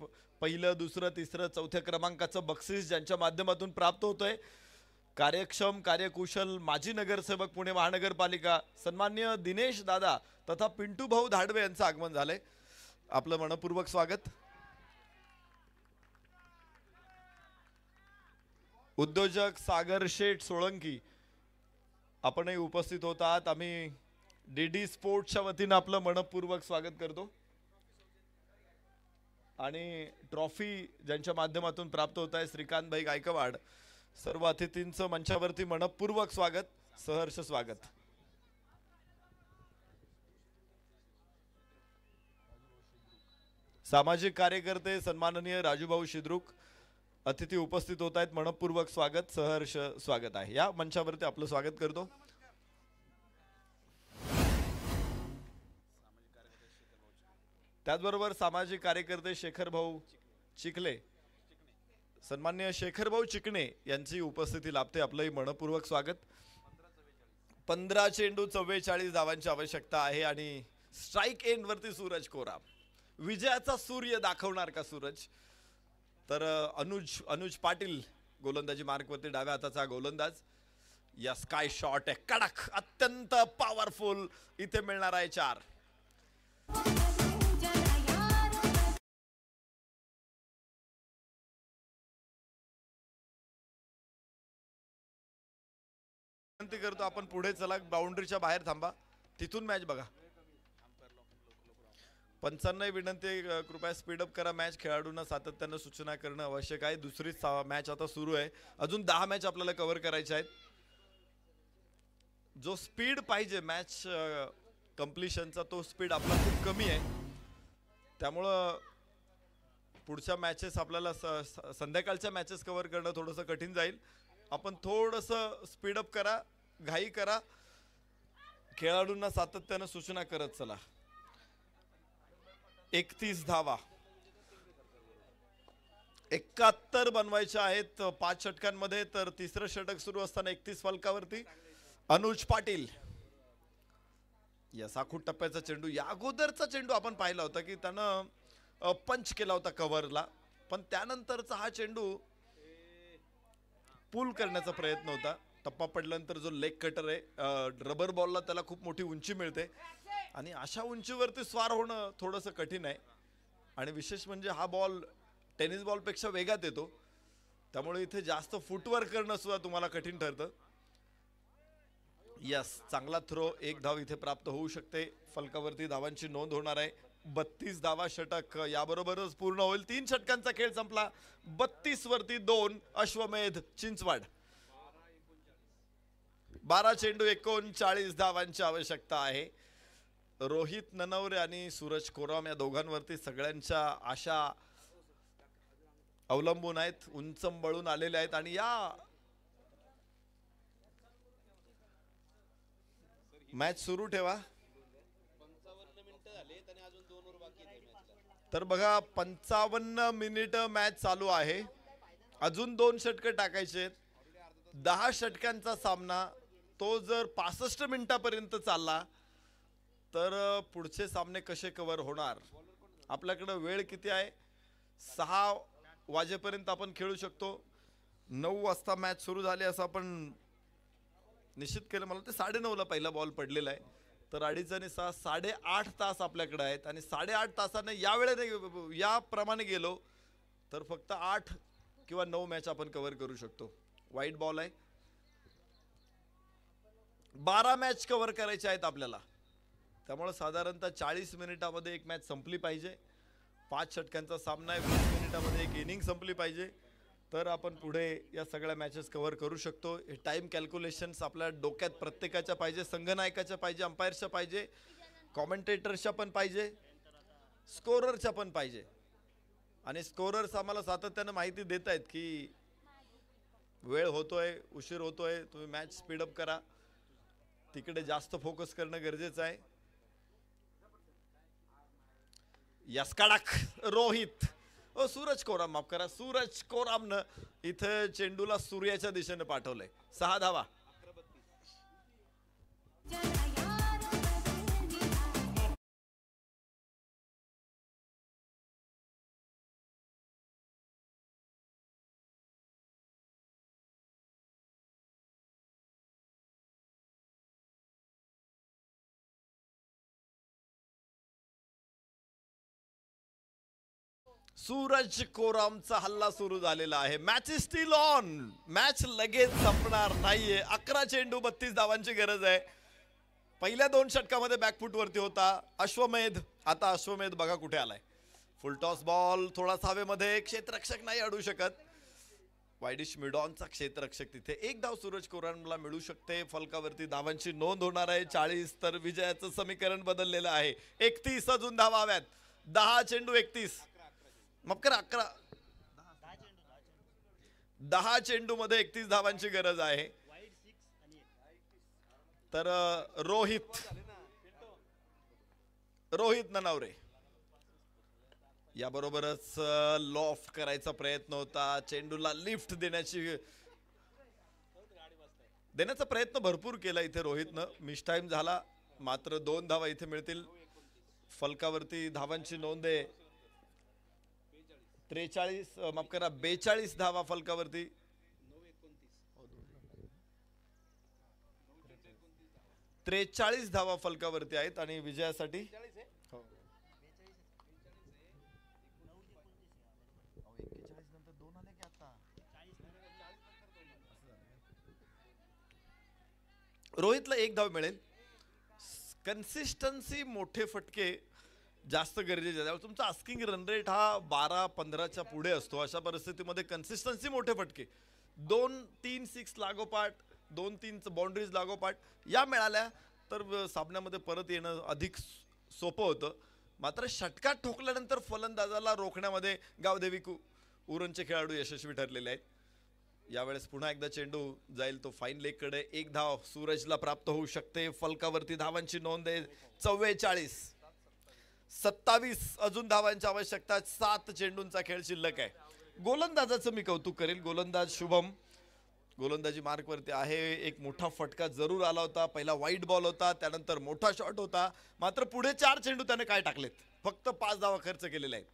पहिलं, दुसरं, तिसरं, चौथ्या क्रमांकाचं बक्षीस ज्यांच्या माध्यमातून प्राप्त होतंय. कार्यक्षम, कार्यकुशल माजी नगरसेवक पुणे महानगरपालिका सन्मान्य दिनेश दादा तथा पिंटू भाऊ धाडवे यांचं आगमन झालंय. आपलं मनपूर्वक स्वागत. उद्योजक सागर शेठ सोळंकी आपणही उपस्थित होतात. आम्ही डीडी स्पोर्ट्सच्या वतीनं आपलं मनपूर्वक स्वागत करतो. आणि ट्रॉफी ज्यांच्या माध्यमातून प्राप्त होत आहे श्रीकांतभाई गायकवाड, सर्व अतिथींचं मंचावरती मनपूर्वक स्वागत, सहर्ष स्वागत. सामाजिक कार्यकर्ते सन्माननीय राजूभाऊ शिद्रुक अतिथी उपस्थित होत आहेत. मनपूर्वक स्वागत, सहर्ष स्वागत आहे. या मंचावरती आपलं स्वागत करतो. त्याचबरोबर सामाजिक कार्यकर्ते शेखर भाऊ चिखले, सन्मान्य शेखर भाऊ चिकणे यांची उपस्थिती लाभते. आपलंही मनपूर्वक स्वागत. 15 चेंडू 44 धावांची आवश्यकता आहे आणि स्ट्राईक एंड वरती सूरज कोरा. विजयाचा सूर्य दाखवणार का सूरज? तर अनुज पाटील गोलंदाजी मार्कवरती डाव्या हाताचा गोलंदाज. या स्काय शॉट आहे कडक, अत्यंत पॉवरफुल. इथे मिळणार आहे 4. विनंती करतो आपण पुढे चला. बाउंड्रीच्या बाहेर थांबा, तिथून मॅच बघा. पंचांनाही विनंती, कृपया स्पीडअप करा मॅच. खेळाडूंना सातत्यानं सूचना करणं आवश्यक आहे. दुसरी मॅच आता सुरू आहे. अजून 10 मॅच आपल्याला कव्हर करायच्या आहेत. जो स्पीड पाहिजे मॅच कम्प्लिशनचा तो स्पीड आपला खूप कमी आहे. त्यामुळं पुढच्या मॅचेस आपल्याला संध्याकाळच्या मॅचेस कव्हर करणं थोडंसं कठीण जाईल. आपण थोडंसं स्पीडअप करा, घाई करा, खेळाडूंना सातत्यानं सूचना करत चला. 31 धावा 71 बनवायच्या आहेत 5 षटकांमध्ये. तर तिसरं षटक सुरू असताना 31 फलकावरती अनुज पाटील. या साखूट टप्प्याचा चेंडू, या अगोदरचा चेंडू आपण पाहिला होता की त्यानं पंच केला होता कव्हरला, पण त्यानंतरचा हा चेंडू पूल करण्याचा प्रयत्न होता. टप्पा पडल्यानंतर जो लेग कटर आहे रबर बॉलला त्याला खूप मोठी उंची मिळते आणि अशा उंचीवरती स्वार होणं थोडंसं कठीण आहे. आणि विशेष म्हणजे हा बॉल टेनिस बॉलपेक्षा वेगात येतो, त्यामुळे इथे जास्त फुटवर्क करणं सुद्धा तुम्हाला कठीण ठरतं. यस, चांगला थ्रो. 1 धाव इथे प्राप्त होऊ शकते. फलकावरती धावांची नोंद होणार आहे. 32 धावा षटक याबरोबरच पूर्ण होईल. 3 षटकांचा खेळ संपला. 32 वरती 2 अश्वमेध चिंचवड. 12 चेंडू 39 धावांची आवश्यकता आहे. रोहित ननवरे आणि सूरज कोराम या दोघांवरती सगळ्यांच्या आशा अवलंबून आहेत, उंचंबळून आलेले आहेत आणि या मॅच सुरू ठेवा. तर बघा 55 मिनिट मॅच चालू आहे. अजून 2 षटकं टाकायचे. 10 षटकांचा सामना तो जर 65 मिनिटापर्यंत चालला तर पुढचे सामने कसे कव्हर होणार. आपल्याकडे वेळ किती आहे? 6 वाजेपर्यंत आपण खेळू शकतो. 9 वाजता मॅच सुरू झाली असं आपण निश्चित केलं. मला ते 9:30ला पहिला बॉल पडलेला आहे. तर 2.5 आणि 6 8.5 तास आपल्याकडे आहेत आणि 8.5 तासाने या वेळेने याप्रमाणे गेलो तर फक्त 8 किंवा 9 मॅच आपण कव्हर करू शकतो. वाईट बॉल आहे. 12 मॅच कव्हर करायचे आहेत आपल्याला. त्यामुळे साधारणतः 40 मिनिटामध्ये एक मॅच संपली पाहिजे. 5 षटकांचा सामना आहे. 20 मिनिटामध्ये एक इनिंग संपली पाहिजे. तर आपण पुढे या सगळ्या मॅचेस कव्हर करू शकतो. हे टाइम कॅल्क्युलेशन्स आपल्या डोक्यात प्रत्येकाच्या पाहिजे. संघनायकाच्या पाहिजे, अंपायरच्या पाहिजे, कॉमेंटेटरच्या पण पाहिजे, स्कोररच्या पण पाहिजे. आणि स्कोरर्स आम्हाला सातत्यानं माहिती देत आहेत की वेळ होतोय, उशीर होतोय, तुम्ही मॅच स्पीडअप करा. तिकडे जास्त फोकस करणं गरजेचं आहे. यस्काडाक रोहित सूरज कोराम, माफ करा, सूरज कोरामनं इथं चेंडूला सूर्याच्या दिशेने पाठवलंय. 6 धावा. सूरज कोरामचा हल्ला सुरू झालेला आहे. Match is steel on. Match लगेच संपणार नाहीये. 11 चेंडू 32 धावांची गरज आहे. पहिल्या 2 षटकामध्ये बॅकफूट वरती होता अश्वमेध. आता अश्वमेध बघा कुठे आलाय. फुल टॉस बॉल थोडासा हवेमध्ये. क्षेत्ररक्षक नाही अडू शकत. वायडिश मिडॉनचा क्षेत्ररक्षक तिथे. 1 धाव सूरज कोरामला मिळू शकते. फलकावरती धावांची नोंद होणार आहे. 40. तर विजयाचं समीकरण बदललेलं आहे. 31 अजून धावा हव्यात. 10 चेंडू 31. माफ करा 11. 10 चेंडू मध्ये 31 धावांची गरज आहे. तर रोहित ननावरे याबरोबरच लॉफ्ट करायचा प्रयत्न होता. चेंडूला लिफ्ट देण्याचा प्रयत्न भरपूर केला इथे रोहितनं. मिस टाइम झाला. मात्र 2 धावा इथे मिळतील. फलकावरती धावांची नोंद आहे. 43 माफ करा 42 धावा फलकावरती. 43 धावा फलकावरती आहेत आणि विजयासाठी रोहितला 1 धाव मिळेल. कन्सिस्टन्सी, मोठे फटके जास्त गरजेचे आहे. तुमचा आस्किंग रन रेट हा 12-15च्या पुढे असतो. अशा परिस्थितीमध्ये कन्सिस्टन्सी, मोठे फटके 2-3 6 लागोपाठ, 2-3 बाउंड्रीज लागोपाठ या मिळाल्या तर सामन्यामध्ये परत येणं अधिक सोपं होतं. मात्र षटकात ठोकल्यानंतर फलंदाजाला रोखण्यामध्ये गावदेवी उरणचे खेळाडू यशस्वी ठरलेले आहेत. यावेळेस पुन्हा एकदा चेंडू जाईल तो फाईन लेगकडे. 1 धाव सूरजला प्राप्त होऊ शकते. फलकावरती धावांची नोंद आहे 44. 27 अजून धावांची आवश्यकता. 7 चेंडूंचा खेळ शिल्लक आहे. गोलंदाजाचं मी कौतुक करेल. गोलंदाज शुभम गोलंदाजी मार्कवरती आहे. एक मोठा फटका जरूर आला होता. पहिला वाईट बॉल होता, त्यानंतर मोठा शॉट होता. मात्र पुढे 4 चेंडू त्याने काय टाकलेत. फक्त 5 धावा खर्च केलेले आहेत.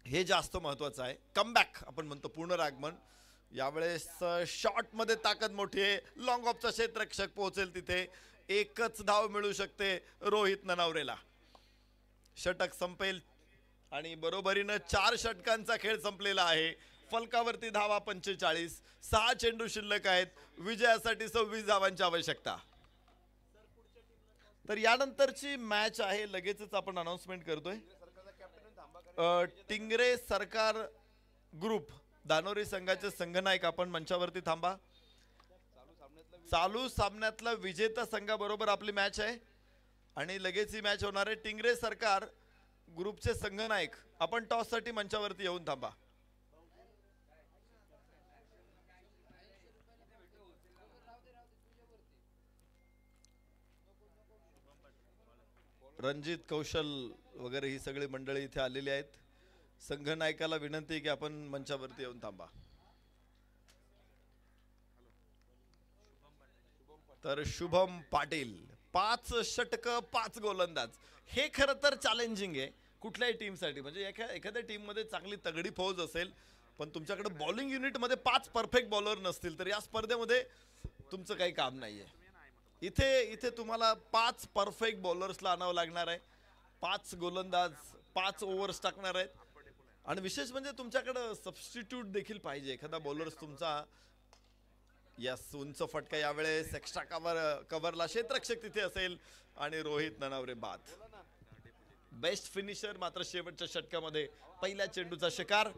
हे जास्त महत्वाचं आहे. कमबॅक आपण म्हणतो, पुनरागमन. यावेळेस शॉट मध्ये ताकद मोठी आहे. लॉंग ऑफचा क्षेत्ररक्षक पोहोचेल तिथे. 1च धाव मिळू शकते रोहित ननावरेला. षटक संपेल आणि बरोबरीनं 4 षटकांचा खेळ संपलेला आहे. फलकावरती धावा 45. 6 चेंडू शिल्लक आहेत. विजयासाठी 26 धावांची आवश्यकता. तर यानंतरची मॅच आहे लगेचच आपण अनाउन्समेंट करतोय. टिंगरे सरकार ग्रुप दानोरी संघाचे संघनायक आपण मंचावरती थांबा. चालू सामन्यातला विजेता संघाबरोबर आपली मॅच आहे आणि लगेच ही मॅच होणार आहे. टिंगरे सरकार ग्रुपचे संघनायक आपण टॉस साठी मंचावरती येऊन थांबा. रणजित कौशल वगैरे ही सगळी मंडळी इथे आलेली आहेत. संघनायकाला विनंती की आपण मंचावरती येऊन थांबा. तर शुभम पाटील 5 षटक 5 गोलंदाज, हे खरं तर चॅलेंजिंग आहे कुठल्याही टीमसाठी. म्हणजे एखाद्या टीम मध्ये चांगली तगडी फौज असेल पण तुमच्याकडे बॉलिंग युनिट मध्ये 5 परफेक्ट बॉलर नसतील तर या स्पर्धेमध्ये तुमचं काही काम नाहीये. इथे तुम्हाला 5 परफेक्ट बॉलर्सला आणावं लागणार आहे. 5 गोलंदाज 5 ओव्हर्स टाकणार आहेत. आणि विशेष म्हणजे तुमच्याकडे सबस्टिट्यूट देखील पाहिजे. एखादा बॉलर्स तुमचा यस उंच फटका यावेळेस एक्स्ट्रा कव्हरला क्षेत्ररक्षक तिथे असेल आणि रोहित ननावरे बाद. बेस्ट फिनिशर मात्र शेवटच्या षटकामध्ये पहिल्या चेंडूचा शिकार.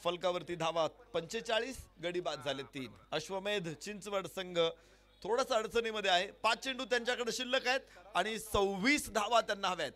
फलकावरती धावा 45, गडी बाद झाले 3. अश्वमेध चिंचवड संघ थोडासा अडचणीमध्ये आहे. 5 चेंडू त्यांच्याकडे शिल्लक आहेत आणि 26 धावा त्यांना हव्यात.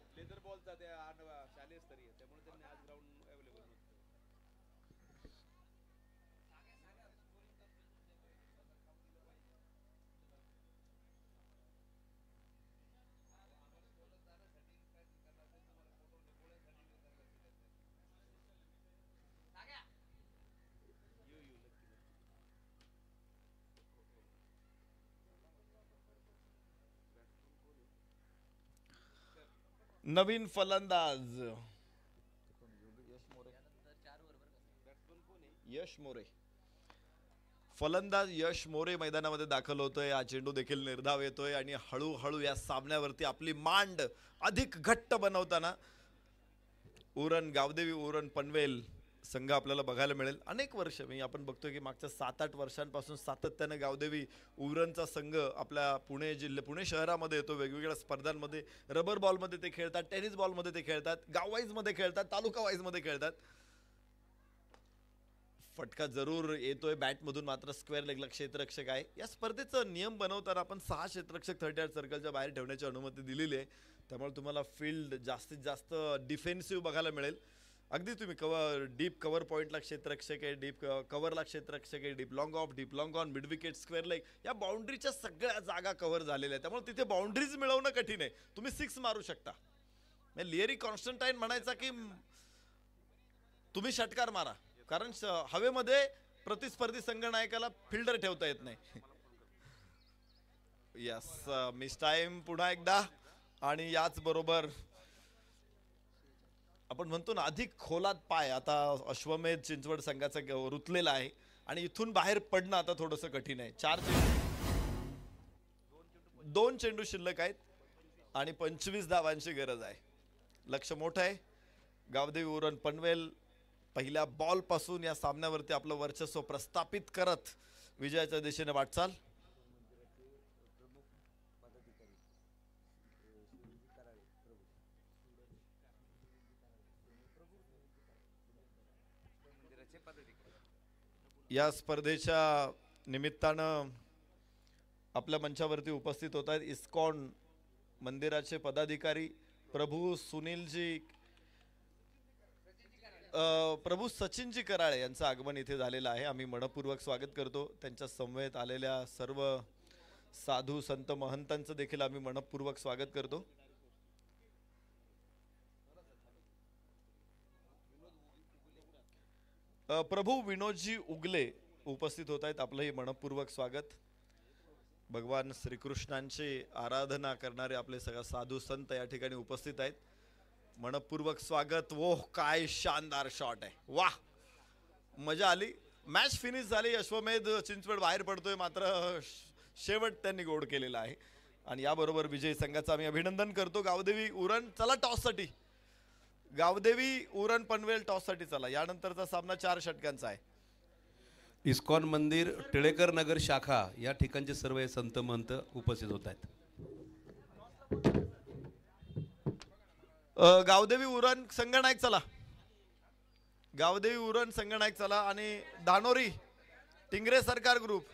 नवीन फलंदाज यश मोरे. फलंदाज यश मोरे मैदानामध्ये दाखल होतोय. हा चेंडू देखील निर्धाव येतोय आणि हळूहळू या सामन्यावरती आपली मांड अधिक घट्ट बनवताना उरण गावदेवी उरण पनवेल संघ आपल्याला बघायला मिळेल. अनेक वर्ष आपण बघतोय की मागच्या 7-8 वर्षांपासून सातत्याने गावदेवी उरणचा संघ आपल्या पुणे शहरामध्ये येतो. वेगवेगळ्या स्पर्धांमध्ये रबर बॉलमध्ये ते खेळतात, टेनिस बॉलमध्ये ते खेळतात, गाव वाईज मध्ये खेळतात, तालुका वाईज मध्ये खेळतात. फटका जरूर येतोय बॅटमधून, मात्र स्क्वेअर लेगला क्षेत्ररक्षक आहे. या स्पर्धेचं नियम बनवताना आपण 6 क्षेत्ररक्षक 38 सर्कलच्या बाहेर ठेवण्याची अनुमती दिलेली आहे. त्यामुळे तुम्हाला फील्ड जास्तीत जास्त डिफेन्सिव्ह बघायला मिळेल. अगदी तुम्ही डीप कव्हर पॉईंटला क्षेत्ररक्षक आहे, डीप कव्हरला क्षेत्ररक्षक आहे, deep long on mid wicket square leg या बाउंड्रीच्या सगळ्या जागा कव्हर झालेल्या आहेत. त्यामुळे तिथे बाउंड्रीज मिळवणं कठीण आहे. तुम्ही 6 मारू शकता. लिअरी कॉन्स्टंटाईन म्हणायचा की तुम्ही षटकार मारा, कारण हवेमध्ये प्रतिस्पर्धी संघनायकाला फिल्डर ठेवता येत नाही. यस मिस टाइम पुन्हा एकदा. आणि याच बरोबर आपण म्हणतो ना अधिक खोलात पाय आता अश्वमेध चिंचवड संघाचा रुतलेला आहे आणि इथून बाहेर पडणं आता थोडंसं कठीण आहे. 2 चेंडू शिल्लक आहेत आणि 25 धावांची गरज आहे. लक्ष मोठं आहे. गावदेवी उरण पनवेल पहिल्या बॉल पासून या सामन्यावरती आपलं वर्चस्व प्रस्थापित करत विजयाच्या दिशेने वाटचाल. या स्पर्धेच्या निमित्तानं आपल्या मंचावरती उपस्थित होत आहेत इस्कॉन मंदिराचे पदाधिकारी प्रभू सुनीलजी प्रभू सचिनजी कराळे यांचं आगमन इथे झालेलं आहे. आम्ही मनपूर्वक स्वागत करतो. त्यांच्या समवेत आलेल्या सर्व साधू संत महंतांचं देखील आम्ही मनपूर्वक स्वागत करतो. प्रभू विनोदजी उगले उपस्थित होत आहेत. आपलंही मनपूर्वक स्वागत. भगवान श्रीकृष्णांची आराधना करणारे आपले सगळे साधू संत या ठिकाणी उपस्थित आहेत. मनपूर्वक स्वागत. ओह काय शानदार शॉट आहे. वाह मजा आली. मॅच फिनिश झाली. अश्वमेध चिंचवड बाहेर पडतोय, मात्र शेवट त्यांनी गोड केलेला आहे आणि याबरोबर विजयी संघाचं आम्ही अभिनंदन करतो. गावदेवी उरण चला टॉस साठी. गावदेवी उरण पनवेल टॉस साठी चला. यानंतरचा सामना 4 षटकांचा आहे. इस्कॉन मंदिर टिळेकर नगर शाखा या ठिकाणचे सर्व संत महंत उपस्थित होत आहेत. गावदेवी उरण संघनायक चला. गावदेवी उरण संघनायक चला आणि धानोरी टिंगरे सरकार ग्रुप